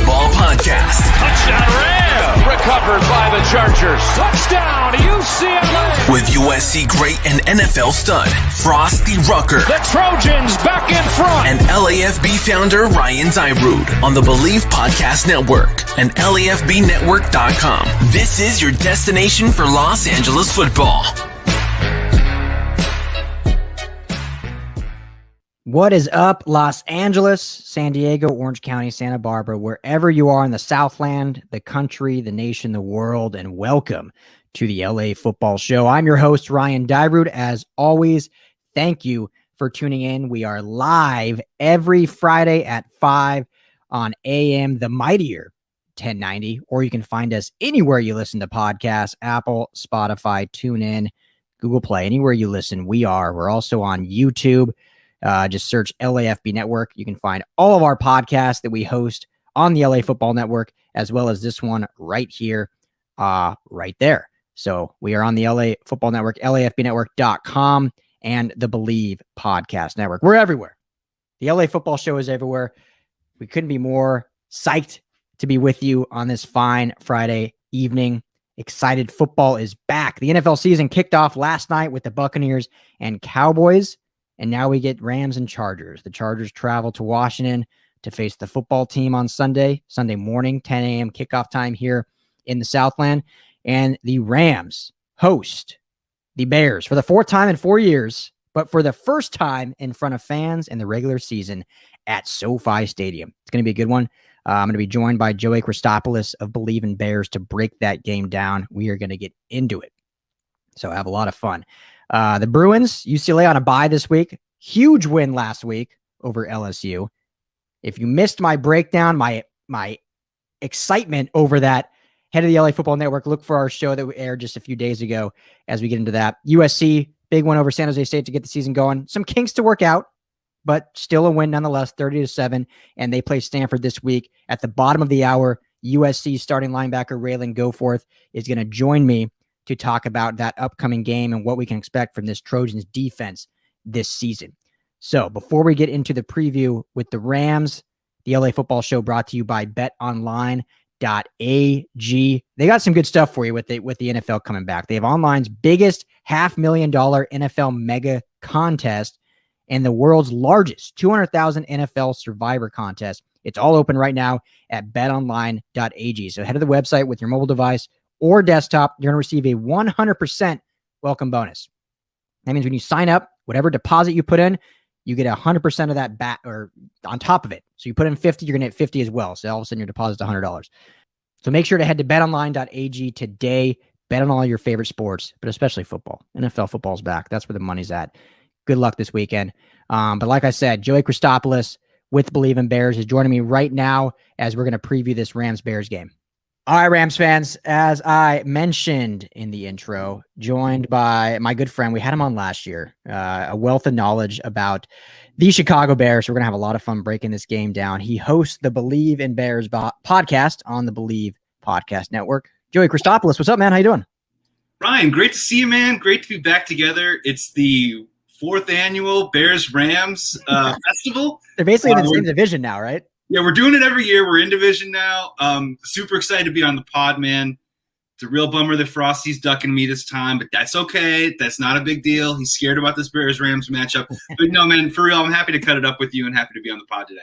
Football Podcast. Touchdown Rams! Recovered by the Chargers. Touchdown UCLA! With USC great and NFL stud, Frostee Rucker. The Trojans back in front. And LAFB founder Ryan Dyrud on the Bleav Podcast Network and LAFBnetwork.com. This is your destination for Los Angeles football. What is up, Los Angeles, San Diego, Orange County, Santa Barbara, wherever you are in the Southland, the country, the nation, the world, and welcome to the LA Football Show. I'm your host, Ryan Dyrud. As always, thank you for tuning in. We are live every Friday at 5 on AM, the mightier 1090, or you can find us anywhere you listen to podcasts, Apple, Spotify, TuneIn, Google Play, anywhere you listen, we are. We're also on YouTube. Just search LAFB Network. You can find all of our podcasts that we host on the LA Football Network, as well as this one right here, right there. So we are on the LA Football Network, LAFBnetwork.com, and the Bleav Podcast Network. We're everywhere. The LA Football Show is everywhere. We couldn't be more psyched to be with you on this fine Friday evening. Excited football is back. The NFL season kicked off last night with the Buccaneers and Cowboys. And now we get Rams and Chargers. The Chargers travel to Washington to face the football team on Sunday morning, 10 a.m. kickoff time here in the Southland. And the Rams host the Bears for the fourth time in 4 years, but for the first time in front of fans in the regular season at SoFi Stadium. It's going to be a good one. I'm going to be joined by Joey Christopoulos of Bleav in Bears to break that game down. We are going to get into it. So have a lot of fun. The Bruins, UCLA on a bye this week. Huge win last week over LSU. If you missed my breakdown, my excitement over that, head to the LA Football Network. Look for our show that we aired just a few days ago as we get into that. USC, big one over San Jose State to get the season going. Some kinks to work out, but still a win nonetheless, 30-7. And they play Stanford this week at the bottom of the hour. USC starting linebacker Ralen Goforth is going to join me to talk about that upcoming game and what we can expect from this Trojans defense this season. So before we get into the preview with the Rams, the LA Football Show brought to you by betonline.ag. They got some good stuff for you with the NFL coming back. They have online's biggest $500,000 NFL mega contest and the world's largest 200,000 NFL survivor contest. It's all open right now at betonline.ag. So head to the website with your mobile device or desktop. You're going to receive a 100% welcome bonus. That means when you sign up, whatever deposit you put in, you get 100% of that back or on top of it. So you put in 50, you're going to get 50 as well. So all of a sudden your deposit's $100. So make sure to head to betonline.ag today. Bet on all your favorite sports, but especially football. NFL football's back. That's where the money's at. Good luck this weekend. But like I said, Joey Christopoulos with Bleav in Bears is joining me right now as we're going to preview this Rams-Bears game. All right, Rams fans, as I mentioned in the intro, joined by my good friend. We had him on last year, a wealth of knowledge about the Chicago Bears. We're going to have a lot of fun breaking this game down. He hosts the Bleav in Bears podcast on the Bleav Podcast Network. Joey Christopoulos, what's up, man? How you doing? Ryan, great to see you, man. Great to be back together. It's the 4th annual Bears-Rams festival. They're basically in the same division now, right? Yeah, we're doing it every year. We're in division now. Super excited to be on the pod, man. It's a real bummer that Frostee's ducking me this time, but that's okay. That's not a big deal. He's scared about this Bears-Rams matchup. But no, man, for real, I'm happy to cut it up with you and happy to be on the pod today.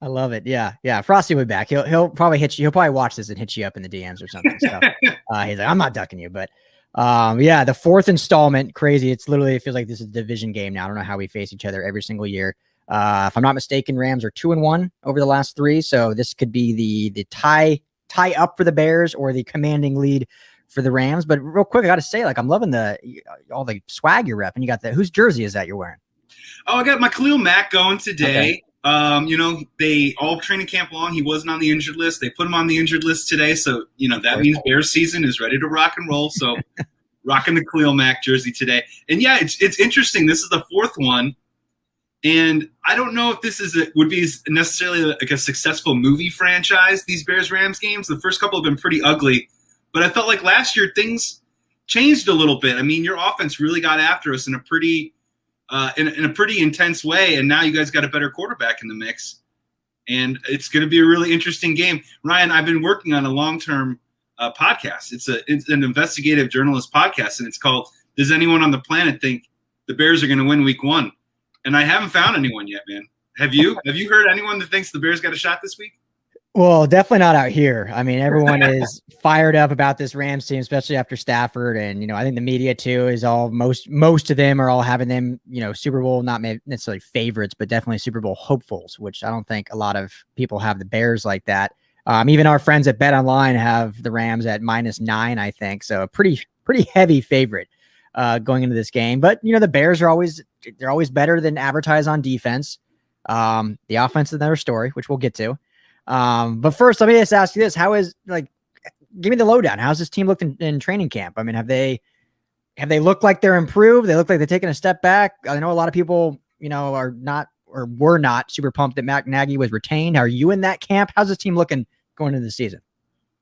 I love it. Yeah. Frostee will be back. He'll probably hit you. He'll probably watch this and hit you up in the DMs or something. So he's like, I'm not ducking you, but yeah, the 4th installment, crazy. It feels like this is a division game now. I don't know how we face each other every single year. If I'm not mistaken, Rams are 2-1 over the last 3. So this could be the tie up for the Bears or the commanding lead for the Rams. But real quick, I got to say, I'm loving all the swag you're repping. You got whose jersey is that you're wearing? Oh, I got my Khalil Mack going today. Okay. They all training camp long. He wasn't on the injured list. They put him on the injured list today. So, that means Bears season is ready to rock and roll. So rocking the Khalil Mack jersey today. And yeah, it's interesting. This is the 4th one. And I don't know if this would be necessarily like a successful movie franchise, these Bears-Rams games. The first couple have been pretty ugly. But I felt like last year things changed a little bit. I mean, your offense really got after us in a pretty intense way, and now you guys got a better quarterback in the mix. and it's going to be a really interesting game. Ryan, I've been working on a long-term podcast. It's an investigative journalist podcast, and it's called "Does Anyone on the Planet Think the Bears Are Going to Win Week 1?" And I haven't found anyone yet, man. Have you? Have you heard anyone that thinks the Bears got a shot this week? Well, definitely not out here. I mean, everyone is fired up about this Rams team, especially after Stafford. And, I think the media too is all most of them are all having them, Super Bowl, not necessarily favorites, but definitely Super Bowl hopefuls, which I don't think a lot of people have the Bears like that. Even our friends at Bet Online have the Rams at -9, I think. So a pretty heavy favorite going into this game. But, the Bears are always better than advertised on defense. The offense is another story, which we'll get to. But first, let me just ask you this. Give me the lowdown. How's this team looked in training camp? I mean, have they looked like they're improved? They look like they're taking a step back. I know a lot of people, are not or were not super pumped that Matt Nagy was retained. Are you in that camp? How's this team looking going into the season?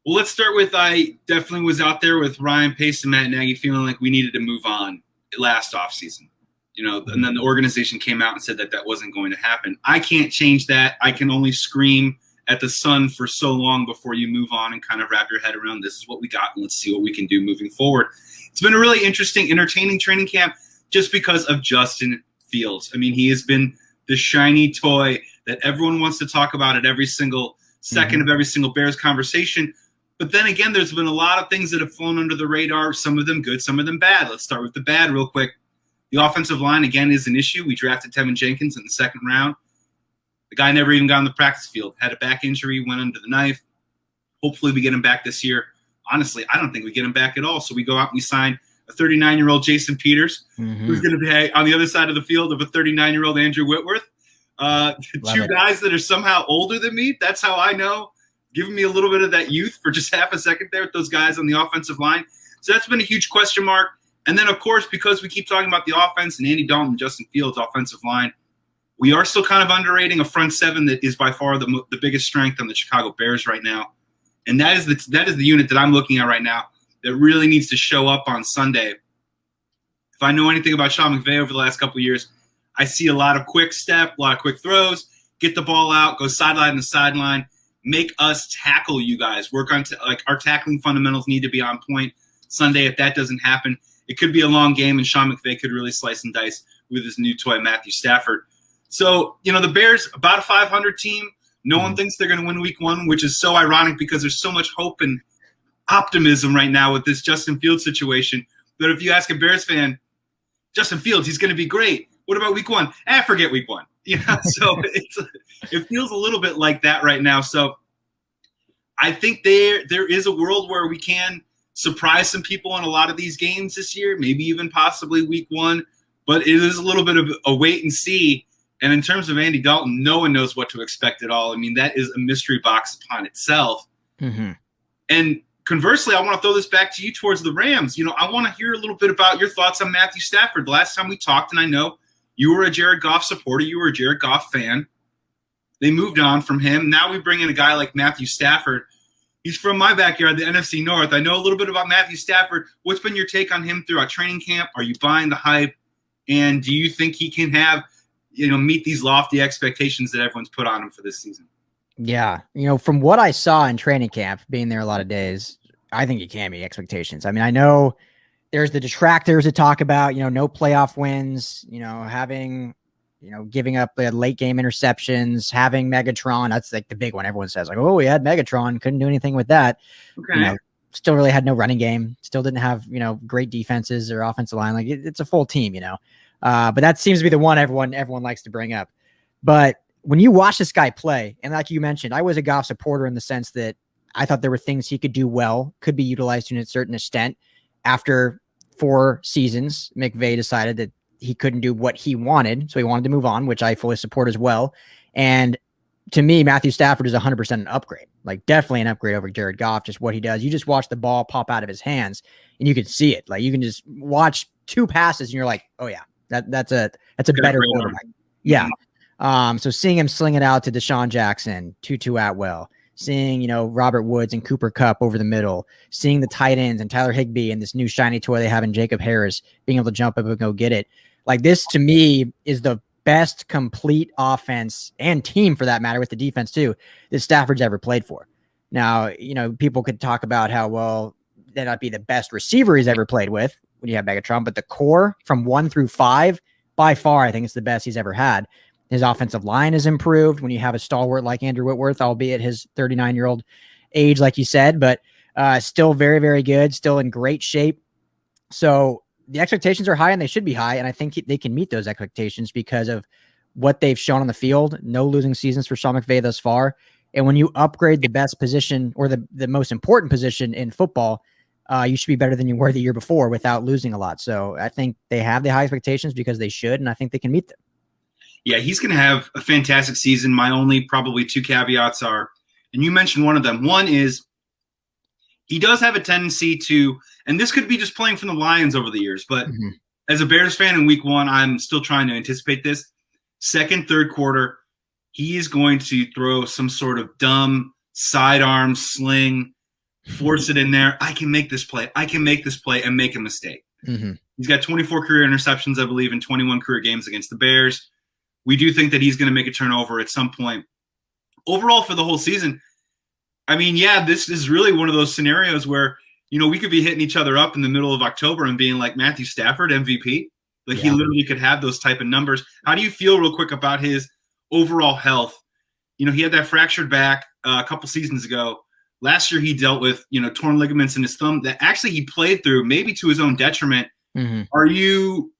Well, let's start with, I definitely was out there with Ryan Pace and Matt Nagy feeling like we needed to move on last offseason. And then the organization came out and said that wasn't going to happen. I can't change that. I can only scream at the sun for so long before you move on and kind of wrap your head around this is what we got and let's see what we can do moving forward. It's been a really interesting, entertaining training camp just because of Justin Fields. I mean, he has been the shiny toy that everyone wants to talk about at every single second of every single Bears conversation. But then again, there's been a lot of things that have flown under the radar, some of them good, some of them bad. Let's start with the bad real quick. The offensive line, again, is an issue. We drafted Tevin Jenkins in the second round. The guy never even got on the practice field, had a back injury, went under the knife. Hopefully we get him back this year. Honestly, I don't think we get him back at all. So we go out and we sign a 39-year-old Jason Peters, who's going to be on the other side of the field of a 39-year-old Andrew Whitworth. Two guys that are somehow older than me. That's how I know. Giving me a little bit of that youth for just half a second there with those guys on the offensive line. So that's been a huge question mark. And then, of course, because we keep talking about the offense and Andy Dalton and Justin Fields' offensive line, we are still kind of underrating a front seven that is by far the biggest strength on the Chicago Bears right now. And that is the unit that I'm looking at right now that really needs to show up on Sunday. If I know anything about Sean McVay over the last couple of years, I see a lot of quick step, a lot of quick throws, get the ball out, go sideline to sideline, make us tackle you guys. Work on our tackling fundamentals need to be on point Sunday. If that doesn't happen, it could be a long game, and Sean McVay could really slice and dice with his new toy, Matthew Stafford. So, the Bears, about a 500 team. No one thinks they're going to win week 1, which is so ironic because there's so much hope and optimism right now with this Justin Fields situation. But if you ask a Bears fan, Justin Fields, he's going to be great. What about week 1? Forget week 1. So it feels a little bit like that right now. So I think there is a world where we can surprise some people in a lot of these games this year, maybe even possibly week 1. But it is a little bit of a wait and see. And in terms of Andy Dalton, no one knows what to expect at all. I mean, that is a mystery box upon itself. And conversely, I want to throw this back to you towards the Rams. I want to hear a little bit about your thoughts on Matthew Stafford. The last time we talked, and I know you were a Jared Goff supporter, you were a Jared Goff fan. They moved on from him. Now we bring in a guy like Matthew Stafford. He's from my backyard, the NFC North. I know a little bit about Matthew Stafford. What's been your take on him throughout training camp? Are you buying the hype? And do you think he can have – meet these lofty expectations that everyone's put on him for this season? Yeah. From what I saw in training camp, being there a lot of days, I think he can meet expectations. I mean, I know there's the detractors that talk about, no playoff wins, having, giving up late game interceptions, having Megatron. That's like the big one. Everyone says oh, we had Megatron. Couldn't do anything with that. Okay. Still really had no running game. Still didn't have, great defenses or offensive line. Like it's a full team, But that seems to be the one everyone likes to bring up. But when you watch this guy play, and like you mentioned, I was a Goff supporter in the sense that I thought there were things he could do well, could be utilized to a certain extent. After 4 seasons, McVay decided that he couldn't do what he wanted, so he wanted to move on, which I fully support as well. And to me, Matthew Stafford is 100% an upgrade, like definitely an upgrade over Jared Goff, just what he does. You just watch the ball pop out of his hands, and you can see it. Like you can just watch 2 passes, and you're like, oh yeah. That's a better quarterback. Yeah. So seeing him sling it out to Deshaun Jackson, Tutu Atwell, seeing, Robert Woods and Cooper Kupp over the middle, seeing the tight ends and Tyler Higbee and this new shiny toy they have in Jacob Harris being able to jump up and go get it. Like this to me is the best complete offense and team for that matter with the defense too that Stafford's ever played for. Now, people could talk about how, well, that not be the best receiver he's ever played with when you have Megatron, but the core from 1 through 5, by far, I think it's the best he's ever had. His offensive line has improved when you have a stalwart like Andrew Whitworth, albeit his 39-year-old age, like you said, but still very, very good, still in great shape. So the expectations are high and they should be high. And I think they can meet those expectations because of what they've shown on the field. No losing seasons for Sean McVay thus far. And when you upgrade the best position or the most important position in football, you should be better than you were the year before without losing a lot. So I think they have the high expectations because they should, and I think they can meet them. Yeah, he's going to have a fantastic season. My only probably 2 caveats are, and you mentioned one of them. One is he does have a tendency to, and this could be just playing from the Lions over the years, but as a Bears fan in week 1, I'm still trying to anticipate this. Second, third quarter, he is going to throw some sort of dumb sidearm sling, force it in there. I can make this play. I can make this play and make a mistake. He's got 24 career interceptions, I believe, in 21 career games against the Bears. We do think that he's going to make a turnover at some point. Overall, for the whole season, I mean, yeah, this is really one of those scenarios where, we could be hitting each other up in the middle of October and being like Matthew Stafford, MVP. Like he literally could have those type of numbers. How do you feel real quick about his overall health? He had that fractured back a couple seasons ago. Last year he dealt with, torn ligaments in his thumb that actually he played through, maybe to his own detriment. You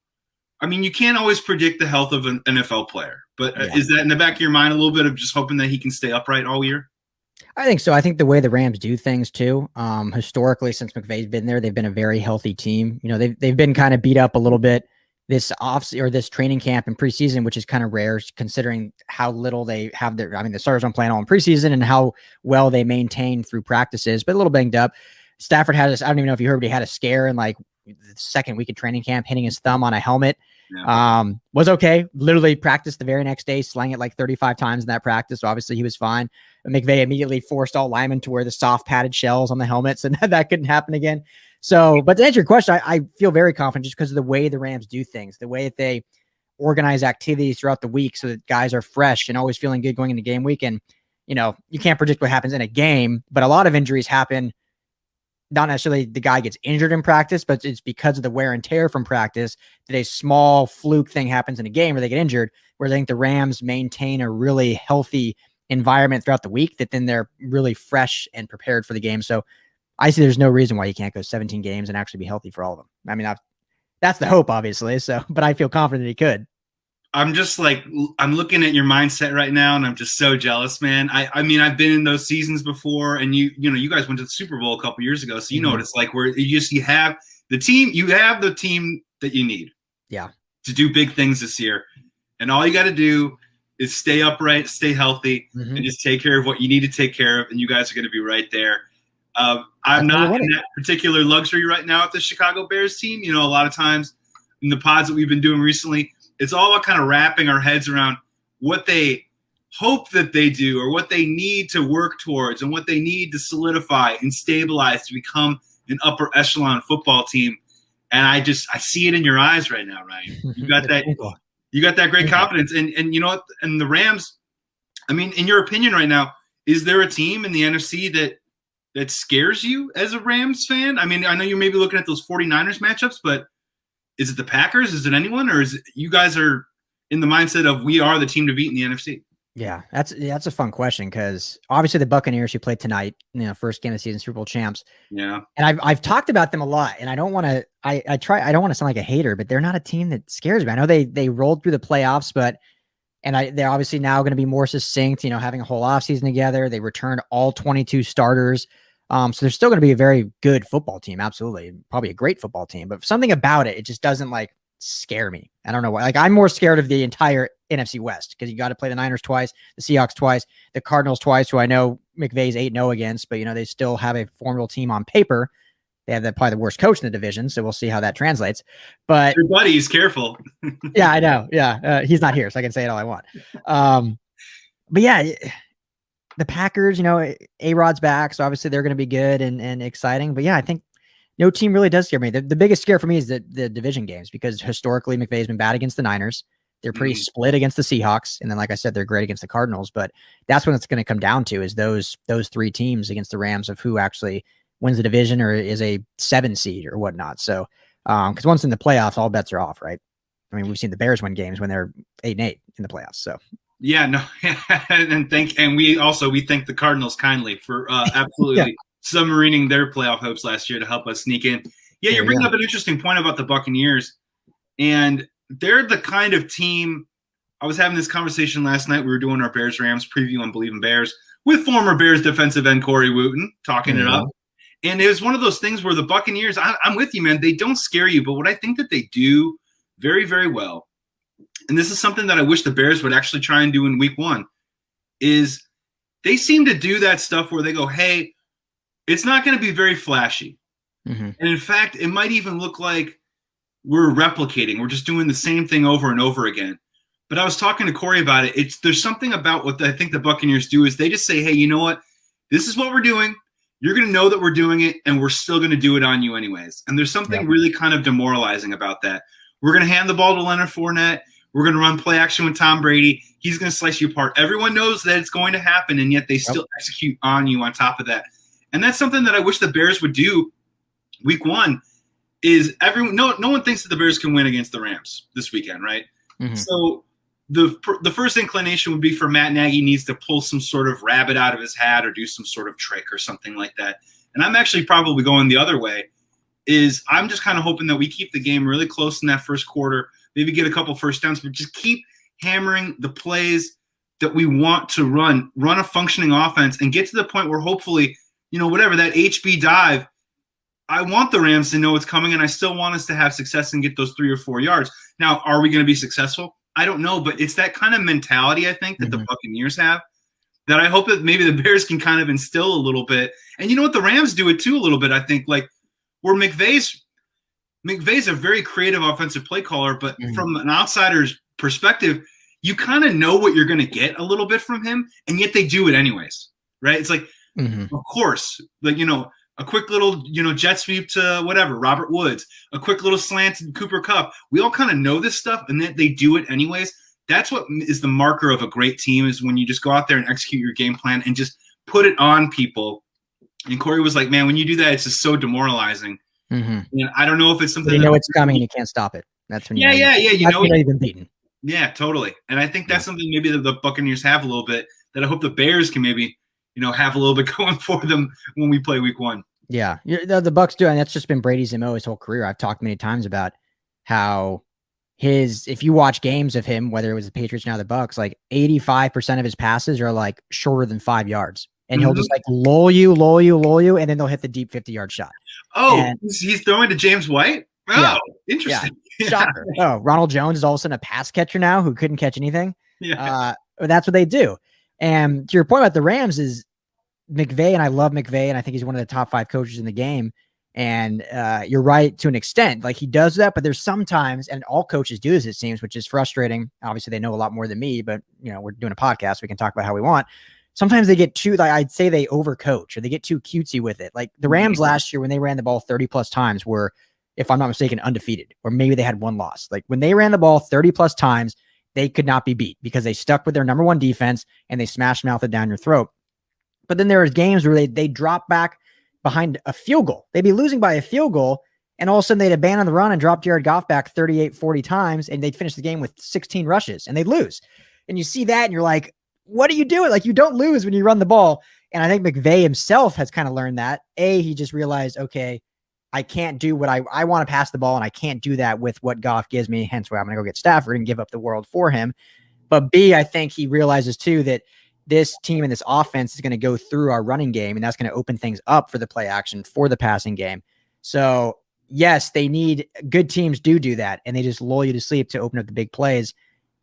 can't always predict the health of an NFL player, but is that in the back of your mind a little bit of just hoping that he can stay upright all year? I think so. I think the way the Rams do things too, historically, since McVay's been there, they've been a very healthy team. They've been kind of beat up a little bit this this training camp and preseason, which is kind of rare considering how little they have the starters don't play all in preseason and how well they maintain through practices, but a little banged up. Stafford had this, I don't even know if you heard, but he had a scare in like the second week of training camp, hitting his thumb on a helmet. Was okay. Literally practiced the very next day, slang it like 35 times in that practice. So obviously he was fine. But McVay immediately forced all linemen to wear the soft padded shells on the helmets, and that couldn't happen again. So, but to answer your question, I feel very confident just because of the way the Rams do things, the way that they organize activities throughout the week so that guys are fresh and always feeling good going into game week. And, you can't predict what happens in a game, but a lot of injuries happen. Not necessarily the guy gets injured in practice, but it's because of the wear and tear from practice that a small fluke thing happens in a game where they get injured, where I think the Rams maintain a really healthy environment throughout the week that then they're really fresh and prepared for the game. So I see there's no reason why he can't go 17 games and actually be healthy for all of them. I mean, that's the hope, obviously. So, but I feel confident that he could. I'm just like, I'm looking at your mindset right now, and I'm just so jealous, man. I mean, I've been in those seasons before, and you guys went to the Super Bowl a couple years ago, so you know what it's like, where you have the team that you need, to do big things this year, and all you got to do is stay upright, stay healthy, and just take care of what you need to take care of, and you guys are going to be right there. I'm not in that particular luxury right now at the Chicago Bears team. A lot of times in the pods that we've been doing recently, it's all about kind of wrapping our heads around what they hope that they do or what they need to work towards and what they need to solidify and stabilize to become an upper echelon football team. And I see it in your eyes right now, Ryan. You got that great confidence. And you know what? And the Rams, I mean, in your opinion right now, is there a team in the NFC that scares you as a Rams fan? I mean, I know you may be looking at those 49ers matchups, but is it the Packers? Is it anyone? Or is it you guys are in the mindset of we are the team to beat in the NFC? Yeah, that's a fun question because obviously the Buccaneers who played tonight, first game of the season, Super Bowl champs. Yeah. And I've talked about them a lot, and I don't want to I don't want to sound like a hater, but they're not a team that scares me. I know they rolled through the playoffs, but they're obviously now going to be more succinct, having a whole offseason together. They returned all 22 starters. So they're still going to be a very good football team. Absolutely. Probably a great football team, but something about it just doesn't scare me. I don't know why. I'm more scared of the entire NFC West because you got to play the Niners twice, the Seahawks twice, the Cardinals twice, who I know McVay's 8-0 against, but they still have a formidable team on paper. They have probably the worst coach in the division, so we'll see how that translates. But your buddy's careful. Yeah, I know. Yeah, he's not here, so I can say it all I want. But yeah, the Packers, A-Rod's back, so obviously they're going to be good and exciting. But yeah, I think no team really does scare me. The biggest scare for me is the division games because historically McVay's been bad against the Niners. They're pretty split against the Seahawks. And then, like I said, they're great against the Cardinals. But that's what it's going to come down to is those three teams against the Rams of who actually wins the division or is a 7 seed or whatnot. So, because once in the playoffs, all bets are off, right? I mean, we've seen the Bears win games when they're 8-8 in the playoffs. So, yeah, no, and we thank the Cardinals kindly for absolutely submarining their playoff hopes last year to help us sneak in. Yeah, you're bringing up an interesting point about the Buccaneers, and they're the kind of team. I was having this conversation last night. We were doing our Bears Rams preview on Bleav in Bears with former Bears defensive end Corey Wooten talking it up. And it was one of those things where the Buccaneers, I'm with you, man. They don't scare you, but what I think that they do very, very well, and this is something that I wish the Bears would actually try and do in week 1, is they seem to do that stuff where they go, hey, it's not going to be very flashy. And in fact, it might even look like we're replicating. We're just doing the same thing over and over again. But I was talking to Corey about it. There's something about what I think the Buccaneers do is they just say, hey, you know what? This is what we're doing. You're going to know that we're doing it, and we're still going to do it on you anyways. And there's something really kind of demoralizing about that. We're going to hand the ball to Leonard Fournette. We're going to run play action with Tom Brady. He's going to slice you apart. Everyone knows that it's going to happen, and yet they still execute on you on top of that. And that's something that I wish the Bears would do week 1 is no one thinks that the Bears can win against the Rams this weekend, right? So the first inclination would be for Matt Nagy needs to pull some sort of rabbit out of his hat or do some sort of trick or something like that. And I'm actually probably going the other way. Is I'm just kind of hoping that we keep the game really close in that first quarter, maybe get a couple first downs, but just keep hammering the plays that we want to run a functioning offense and get to the point where hopefully, whatever that HB dive, I want the Rams to know it's coming, and I still want us to have success and get those 3 or 4 yards. Now, are we going to be successful? I don't know, but it's that kind of mentality, I think, that the Buccaneers have that I hope that maybe the Bears can kind of instill a little bit. And you know what? The Rams do it too a little bit, I think, like where McVay's a very creative offensive play caller, but from an outsider's perspective, you kind of know what you're going to get a little bit from him, and yet they do it anyways, right? It's like, of course, like, a quick little, jet sweep to whatever, Robert Woods, a quick little slant to Cooper Kupp. We all kind of know this stuff, and then they do it anyways. That's what is the marker of a great team is when you just go out there and execute your game plan and just put it on people. And Corey was like, man, when you do that, it's just so demoralizing. And I don't know if it's something it's coming and you can't stop it. That's when you've been beaten. Yeah, totally. And I think that's something maybe the Buccaneers have a little bit that I hope the Bears can maybe, have a little bit going for them when we play week 1. Yeah, the Bucs do, and that's just been Brady's MO his whole career. I've talked many times about how if you watch games of him, whether it was the Patriots now the Bucs, like 85% of his passes are like shorter than 5 yards. And he'll just like lull you, and then they'll hit the deep 50-yard shot. Oh, he's throwing to James White? Oh, interesting. Yeah. Shocker. Oh, Ronald Jones is all of a sudden a pass catcher now who couldn't catch anything. That's what they do. And to your point about the Rams is McVay, and I love McVay, and I think he's one of the top 5 coaches in the game. And you're right to an extent. Like he does that, but there's sometimes, and all coaches do this, it seems, which is frustrating. Obviously, they know a lot more than me, but we're doing a podcast. So we can talk about how we want. Sometimes they get too, I'd say they overcoach or they get too cutesy with it. Like the Rams last year when they ran the ball 30 plus times were, if I'm not mistaken, undefeated, or maybe they had one loss. Like when they ran the ball 30 plus times, they could not be beat because they stuck with their number 1 defense and they smash mouthed it down your throat. But then there are games where they drop back behind a field goal. They'd be losing by a field goal, and all of a sudden they'd abandon the run and drop Jared Goff back 38, 40 times, and they'd finish the game with 16 rushes, and they'd lose. And you see that, and you're like, what are you doing? Like, you don't lose when you run the ball. And I think McVay himself has kind of learned that. He just realized, okay, I can't do what I want to pass the ball, and I can't do that with what Goff gives me, hence why I'm going to go get Stafford and give up the world for him. But B, I think he realizes too that this team and this offense is going to go through our running game, and that's going to open things up for the play action, for the passing game. So yes, they need good teams do that, and they just lull you to sleep to open up the big plays.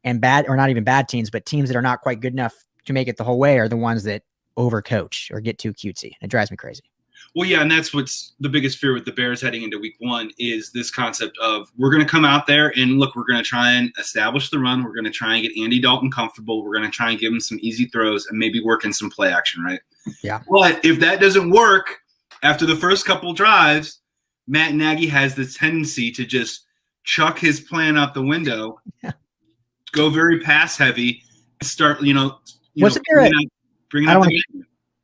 And bad, or not even bad teams, but teams that are not quite good enough to make it the whole way are the ones that overcoach or get too cutesy. It drives me crazy. Well, yeah, and that's what's the biggest fear with the Bears heading into week 1 is this concept of we're going to come out there and look, we're going to try and establish the run. We're going to try and get Andy Dalton comfortable. We're going to try and give him some easy throws and maybe work in some play action, right? Yeah. But if that doesn't work after the first couple drives, Matt Nagy has this tendency to just chuck his plan out the window. go very pass heavy, start, Wasn't there bringing out the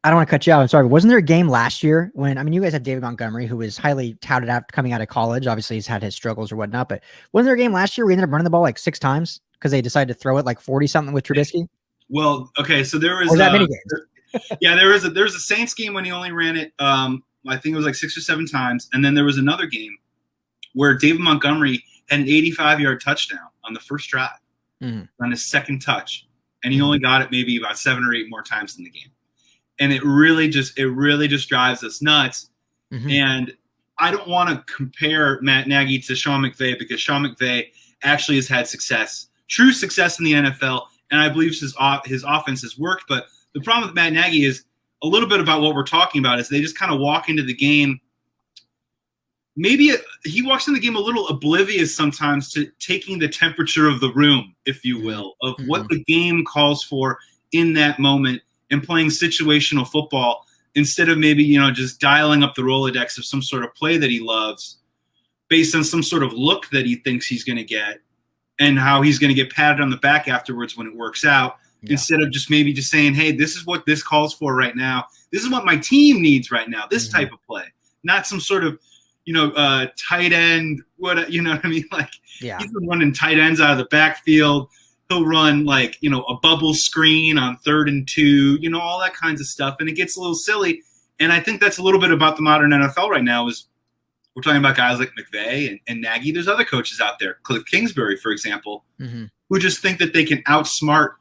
I don't want to cut you out. I'm sorry. But wasn't there a game last year when, you guys had David Montgomery, who was highly touted out coming out of college. Obviously, he's had his struggles or whatnot. But wasn't there a game last year where he ended up running the ball like 6 times because they decided to throw it like 40-something with Trubisky? Well, okay. So there was that many games? Yeah, there was a Saints game when he only ran it. I think it was like 6 or 7 times. And then there was another game where David Montgomery had an 85-yard touchdown on the first drive on his second touch. And he only got it maybe about 7 or 8 more times in the game. And it really just drives us nuts. And I don't want to compare Matt Nagy to Sean McVay because Sean McVay actually has had true success in the NFL, and I Bleav his offense has worked. But the problem with Matt Nagy is a little bit about what we're talking about is they just kind of walk into the game. Maybe he walks in the game a little oblivious sometimes to taking the temperature of the room, if you will, of what the game calls for in that moment. And playing situational football instead of maybe, just dialing up the Rolodex of some sort of play that he loves based on some sort of look that he thinks he's going to get and how he's going to get patted on the back afterwards when it works out instead of just saying, hey, this is what this calls for right now. This is what my team needs right now, this type of play, not some sort of, tight end, you know what I mean? Like he's been running tight ends out of the backfield. He'll run like, a bubble screen on 3rd and 2, all that kinds of stuff. And it gets a little silly. And I think that's a little bit about the modern NFL right now is we're talking about guys like McVay and Nagy. There's other coaches out there, Cliff Kingsbury, for example, who just think that they can outsmart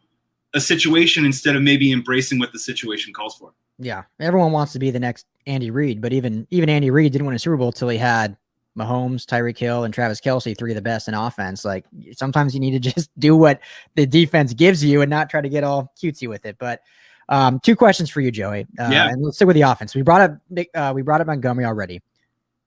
a situation instead of maybe embracing what the situation calls for. Yeah. Everyone wants to be the next Andy Reid, but even Andy Reid didn't win a Super Bowl till he had Mahomes, Tyreek Hill, and Travis Kelce, 3 of the best in offense. Like sometimes you need to just do what the defense gives you and not try to get all cutesy with it. But 2 questions for you, Joey. And let's stick with the offense. We brought up Montgomery already.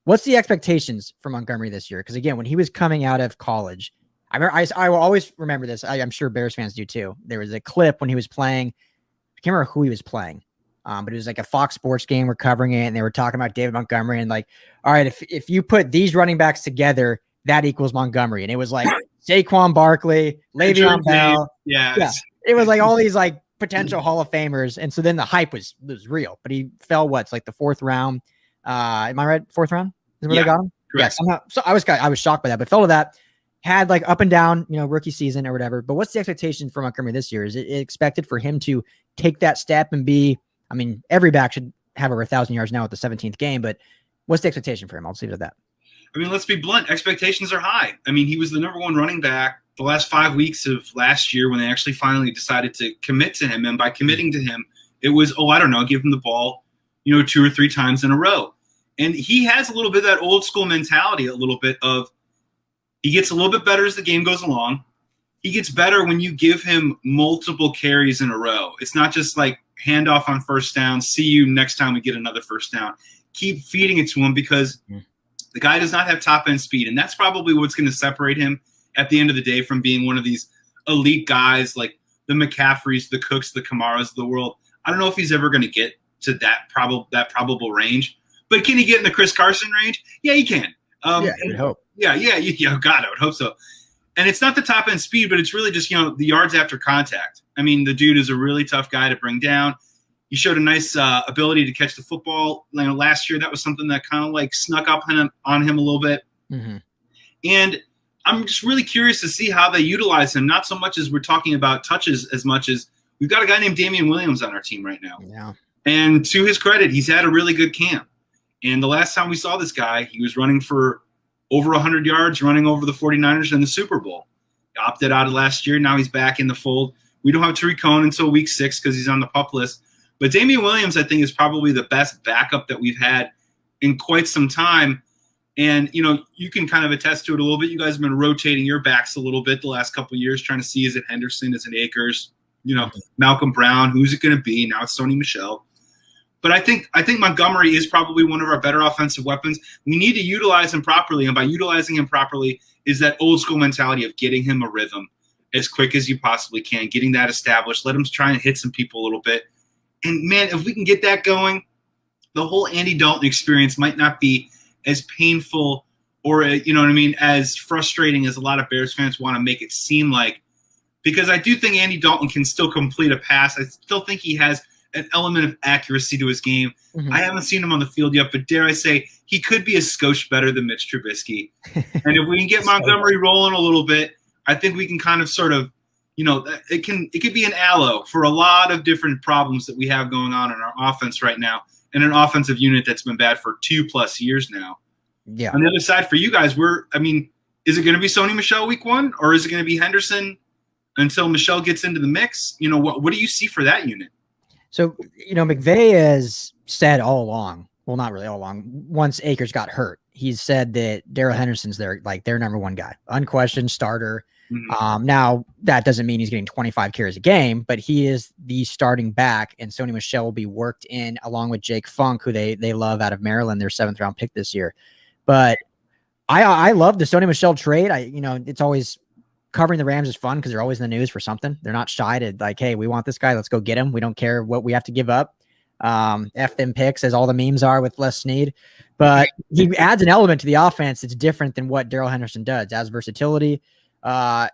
What's the expectations for Montgomery this year? Because again, when he was coming out of college, I will always remember this. I'm sure Bears fans do too. There was a clip when he was playing. I can't remember who he was playing. But it was like a Fox Sports game. We're covering it, and they were talking about David Montgomery and like, all right, if you put these running backs together, that equals Montgomery. And it was like Saquon Barkley, Le'Veon Bell. Yeah. It was like all these like potential Hall of Famers. And so then the hype was real. But he fell it's like the 4th round. Am I right? 4th round is where they got him? Correct. Yeah. So I was shocked by that, but fell to that. Had like up and down, rookie season or whatever. But what's the expectation for Montgomery this year? Is it expected for him to take that step and be? I mean, every back should have over 1,000 yards now at the 17th game, but what's the expectation for him? I'll just leave it at that. I mean, let's be blunt. Expectations are high. I mean, he was the number 1 running back the last 5 weeks of last year when they actually finally decided to commit to him. And by committing to him, it was, give him the ball, 2 or 3 times in a row. And he has a little bit of that old school mentality, a little bit of he gets a little bit better as the game goes along. He gets better when you give him multiple carries in a row. It's not just like handoff on 1st down, see you next time we get another 1st down. Keep feeding it to him because the guy does not have top-end speed, and that's probably what's going to separate him at the end of the day from being one of these elite guys like the McCaffreys, the Cooks, the Kamaras of the world. I don't know if he's ever going to get to that probable range, but can he get in the Chris Carson range? Yeah, he can. I would hope. Yeah, God, I would hope so. And it's not the top-end speed, but it's really just, the yards after contact. I mean, the dude is a really tough guy to bring down. He showed a nice ability to catch the football. Last year, that was something that kind of like snuck up on him a little bit. And I'm just really curious to see how they utilize him, not so much as we're talking about touches as much as we've got a guy named Damian Williams on our team right now. Yeah. And to his credit, he's had a really good camp. And the last time we saw this guy, he was running for over 100 yards, running over the 49ers in the Super Bowl. He opted out of last year. Now he's back in the fold. We don't have Tariq Cohen until week 6 because he's on the PUP list. But Damian Williams, I think, is probably the best backup that we've had in quite some time. And, you can kind of attest to it a little bit. You guys have been rotating your backs a little bit the last couple of years, trying to see, is it Henderson, is it Akers, Malcolm Brown, who's it going to be? Now it's Sony Michel. But I think Montgomery is probably one of our better offensive weapons. We need to utilize him properly. And by utilizing him properly is that old school mentality of getting him a rhythm as quick as you possibly can, getting that established. Let him try and hit some people a little bit. And, man, if we can get that going, the whole Andy Dalton experience might not be as painful or, as frustrating as a lot of Bears fans want to make it seem like. because I do think Andy Dalton can still complete a pass. I still think he has an element of accuracy to his game. Mm-hmm. I haven't seen him on the field yet, but dare I say, he could be a skosh better than Mitch Trubisky. And if we can get Montgomery rolling a little bit, I think we can kind of sort of, it could be an aloe for a lot of different problems that we have going on in our offense right now, and an offensive unit that's been bad for 2+ years now. Yeah. On the other side, for you guys, is it going to be Sony Michel week 1, or is it going to be Henderson until Michel gets into the mix? What do you see for that unit? So, McVay has said all along, well, not really all along, once Akers got hurt, he's said that Darrell Henderson's their number one guy, unquestioned starter. Mm-hmm. Now, that doesn't mean he's getting 25 carries a game, but he is the starting back, and Sony Michel will be worked in along with Jake Funk, who they love out of Maryland, their 7th-round pick this year. But I love the Sony Michel trade. It's always covering the Rams is fun because they're always in the news for something. They're not shy to like, hey, we want this guy. Let's go get him. We don't care what we have to give up. F them picks, as all the memes are with Les Snead. But he adds an element to the offense that's different than what Darrell Henderson does. As versatility.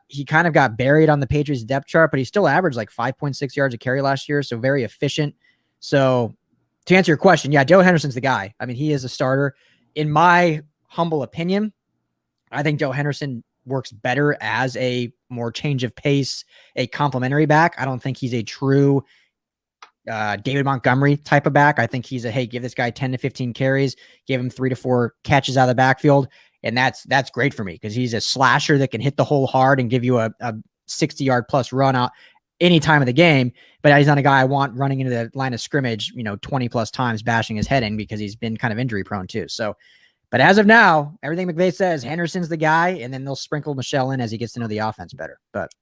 He kind of got buried on the Patriots depth chart, but he still averaged like 5.6 yards a carry last year. So very efficient. So to answer your question, yeah, Darrell Henderson's the guy. I mean, he is a starter. In my humble opinion, I think Joe Henderson works better as a more change of pace, a complementary back. I don't think he's a true David Montgomery type of back. I think he's hey, give this guy 10 to 15 carries, give him 3 to 4 catches out of the backfield. And that's great for me because he's a slasher that can hit the hole hard and give you a 60-yard plus run out any time of the game. But he's not a guy I want running into the line of scrimmage, 20 plus times bashing his head in because he's been kind of injury prone too. So, but as of now, everything McVay says, Henderson's the guy, and then they'll sprinkle Michel in as he gets to know the offense better. But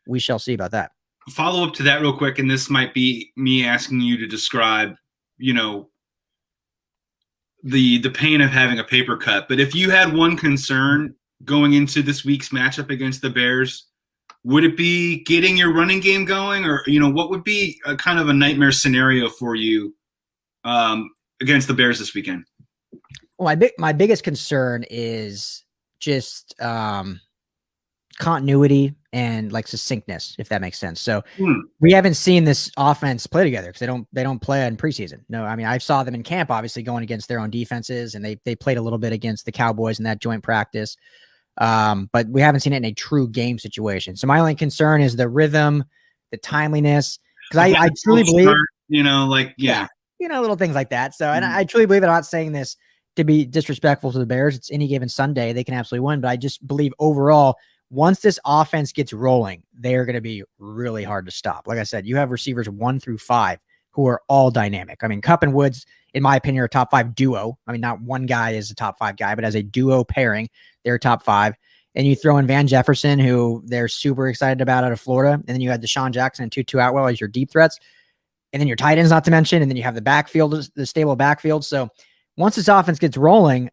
we shall see about that. Follow up to that real quick, and this might be me asking you to describe, the pain of having a paper cut. But if you had one concern going into this week's matchup against the Bears, would it be getting your running game going, or what would be a kind of a nightmare scenario for you against the Bears this weekend? Well, my biggest concern is just continuity and like succinctness, if that makes sense. So we haven't seen this offense play together because they don't play in preseason. No, I mean, I saw them in camp, obviously going against their own defenses, and they played a little bit against the Cowboys in that joint practice. But we haven't seen it in a true game situation. So my only concern is the rhythm, the timeliness, because I truly believe, little things like that. So, and I truly believe, and I'm not saying this to be disrespectful to the Bears. It's any given Sunday. They can absolutely win. But I just believe overall, once this offense gets rolling, they are going to be really hard to stop. Like I said, you have receivers 1 through 5 who are all dynamic. I mean, Kupp and Woods, in my opinion, are a top 5 duo. I mean, not one guy is a top 5 guy, but as a duo pairing, they're top 5. And you throw in Van Jefferson, who they're super excited about out of Florida. And then you had Deshaun Jackson and Tutu Atwell as your deep threats. And then your tight ends, not to mention. And then you have the backfield, the stable backfield. So once this offense gets rolling,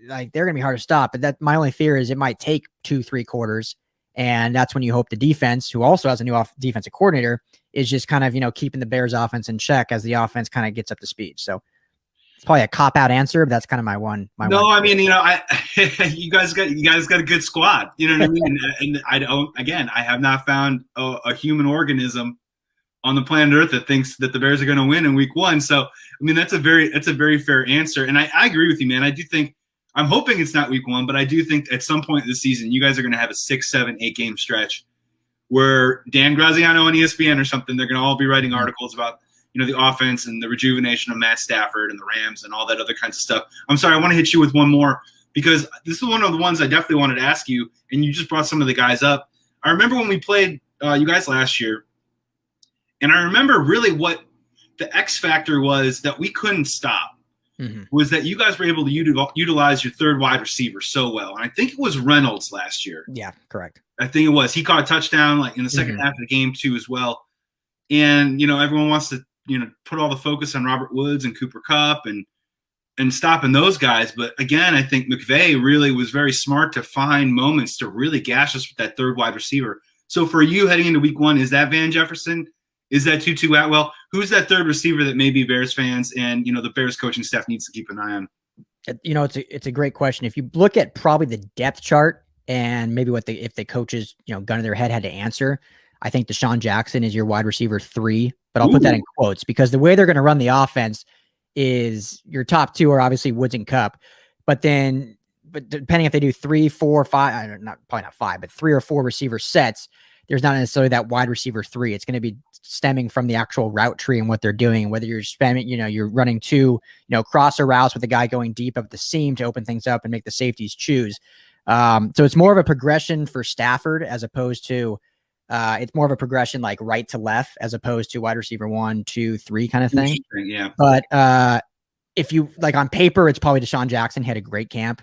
like they're going to be hard to stop. But that my only fear is it might take 2-3 quarters. And that's when you hope the defense, who also has a new defensive coordinator, is just kind of, keeping the Bears offense in check as the offense kind of gets up to speed. So it's probably a cop-out answer, but that's kind of my one. I mean, you guys got a good squad. You know what I mean? And I have not found a human organism on the planet Earth that thinks that the Bears are going to win in week 1. So, I mean, that's a very fair answer. And I agree with you, man. I do think, I'm hoping it's not week 1, but I do think at some point this season, you guys are going to have a 6, 7, 8 game stretch where Dan Graziano on ESPN or something, they're going to all be writing articles about, the offense and the rejuvenation of Matt Stafford and the Rams and all that other kinds of stuff. I'm sorry, I want to hit you with one more because this is one of the ones I definitely wanted to ask you, and you just brought some of the guys up. I remember when we played you guys last year, and I remember really what the X factor was that we couldn't stop. Was that you guys were able to utilize your third wide receiver so well. And I think it was Reynolds last year. Yeah, correct. I think it was. He caught a touchdown like in the second half of the game too as well. And, everyone wants to, put all the focus on Robert Woods and Cooper Kupp and stopping those guys. But again, I think McVay really was very smart to find moments to really gash us with that third wide receiver. So for you heading into week 1, is that Van Jefferson? Is that Tutu Atwell? Who's that third receiver that maybe Bears fans and, the Bears coaching staff needs to keep an eye on? It's a great question. If you look at probably the depth chart and maybe if the coaches, gun to their head had to answer, I think Deshaun Jackson is your wide receiver 3, but I'll put that in quotes because the way they're going to run the offense is your top 2 are obviously Woods and Kupp, but depending if they do 3, 4, 5, probably not 5, but 3 or 4 receiver sets, there's not necessarily that wide receiver 3. It's going to be stemming from the actual route tree and what they're doing, whether you're spamming, you're running 2, crosser routes with the guy going deep up the seam to open things up and make the safeties choose. So it's more of a progression for Stafford as opposed to, it's more of a progression like right to left as opposed to wide receiver 1, 2, 3 kind of thing. Yeah. But if you like on paper, it's probably Deshaun Jackson. He had a great camp.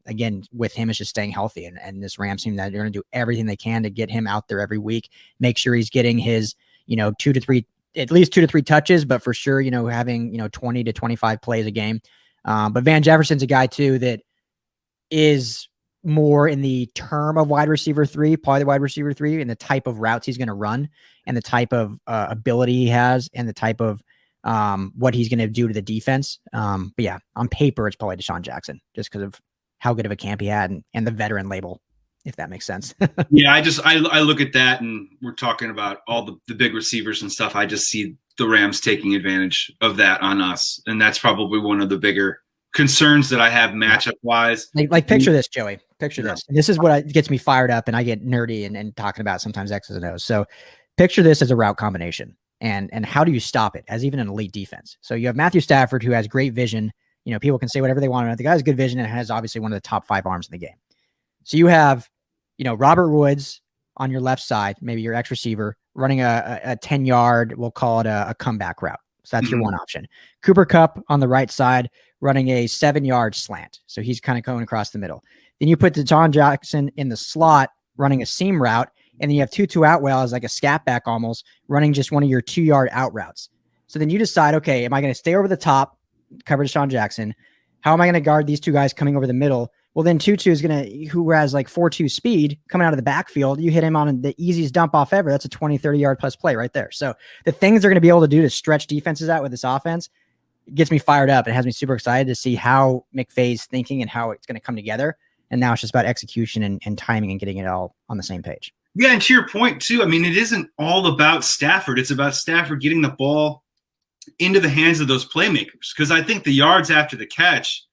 Again, with him, it's just staying healthy and this Rams team that they're going to do everything they can to get him out there every week, make sure he's getting his, 2 to 3, at least 2 to 3 touches, but for sure, having, 20 to 25 plays a game. But Van Jefferson's a guy too, that is more in the term of wide receiver 3, probably the wide receiver 3 and the type of routes he's going to run and the type of ability he has and the type of what he's going to do to the defense. But yeah, on paper, it's probably Deshaun Jackson just because of how good of a camp he had and the veteran label, if that makes sense. Yeah, I look at that and we're talking about all the big receivers and stuff. I just see the Rams taking advantage of that on us. And that's probably one of the bigger concerns that I have matchup wise. Like picture this, Joey. Picture this. And this is what gets me fired up and I get nerdy and talking about sometimes X's and O's. So picture this as a route combination. And how do you stop it as even an elite defense? So you have Matthew Stafford, who has great vision. People can say whatever they want. The guy has good vision and has obviously one of the top 5 arms in the game. So you have, Robert Woods on your left side, maybe your X receiver running a 10-yard, we'll call it a comeback route. So that's your one option. Cooper Kupp on the right side running a 7-yard slant. So he's kind of going across the middle. Then you put Deshaun Jackson in the slot running a seam route. And then you have Tutu Atwell as like a scat back almost running just one of your 2-yard out routes. So then you decide, okay, am I going to stay over the top, cover Deshaun Jackson? How am I going to guard these 2 guys coming over the middle? Well, then Tutu is going to, who has like 4.2 speed coming out of the backfield. You hit him on the easiest dump off ever. That's a 20, 30 yard plus play right there. So the things they're going to be able to do to stretch defenses out with this offense gets me fired up. It has me super excited to see how McVay's thinking and how it's going to come together. And now it's just about execution and timing and getting it all on the same page. Yeah, and to your point, too, I mean, it isn't all about Stafford. It's about Stafford getting the ball into the hands of those playmakers. Because I think the yards after the catch,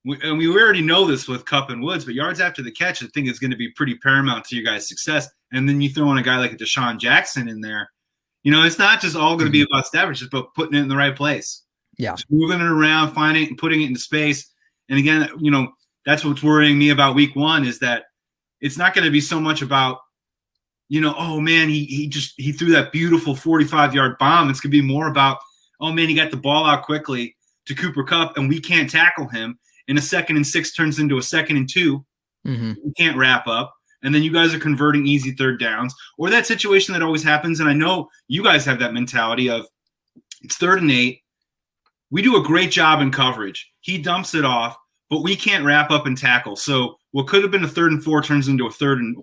and we already know this with Kupp and Woods, but yards after the catch, I think is going to be pretty paramount to your guys' success. And then you throw in a guy like a Deshaun Jackson in there. It's not just all going to be about Stafford. It's just about putting it in the right place. Yeah. Just moving it around, finding it, and putting it into space. And again, that's what's worrying me about week 1 is that it's not going to be so much about, oh man, he threw that beautiful 45-yard bomb. It's going to be more about, oh man, he got the ball out quickly to Cooper Kupp and we can't tackle him. And a 2nd and 6 turns into a 2nd and 2. Mm-hmm. We can't wrap up. And then you guys are converting easy 3rd downs. Or that situation that always happens, and I know you guys have that mentality of it's 3rd and 8. We do a great job in coverage. He dumps it off, but we can't wrap up and tackle. So what could have been a 3rd and 4 turns into a 3rd and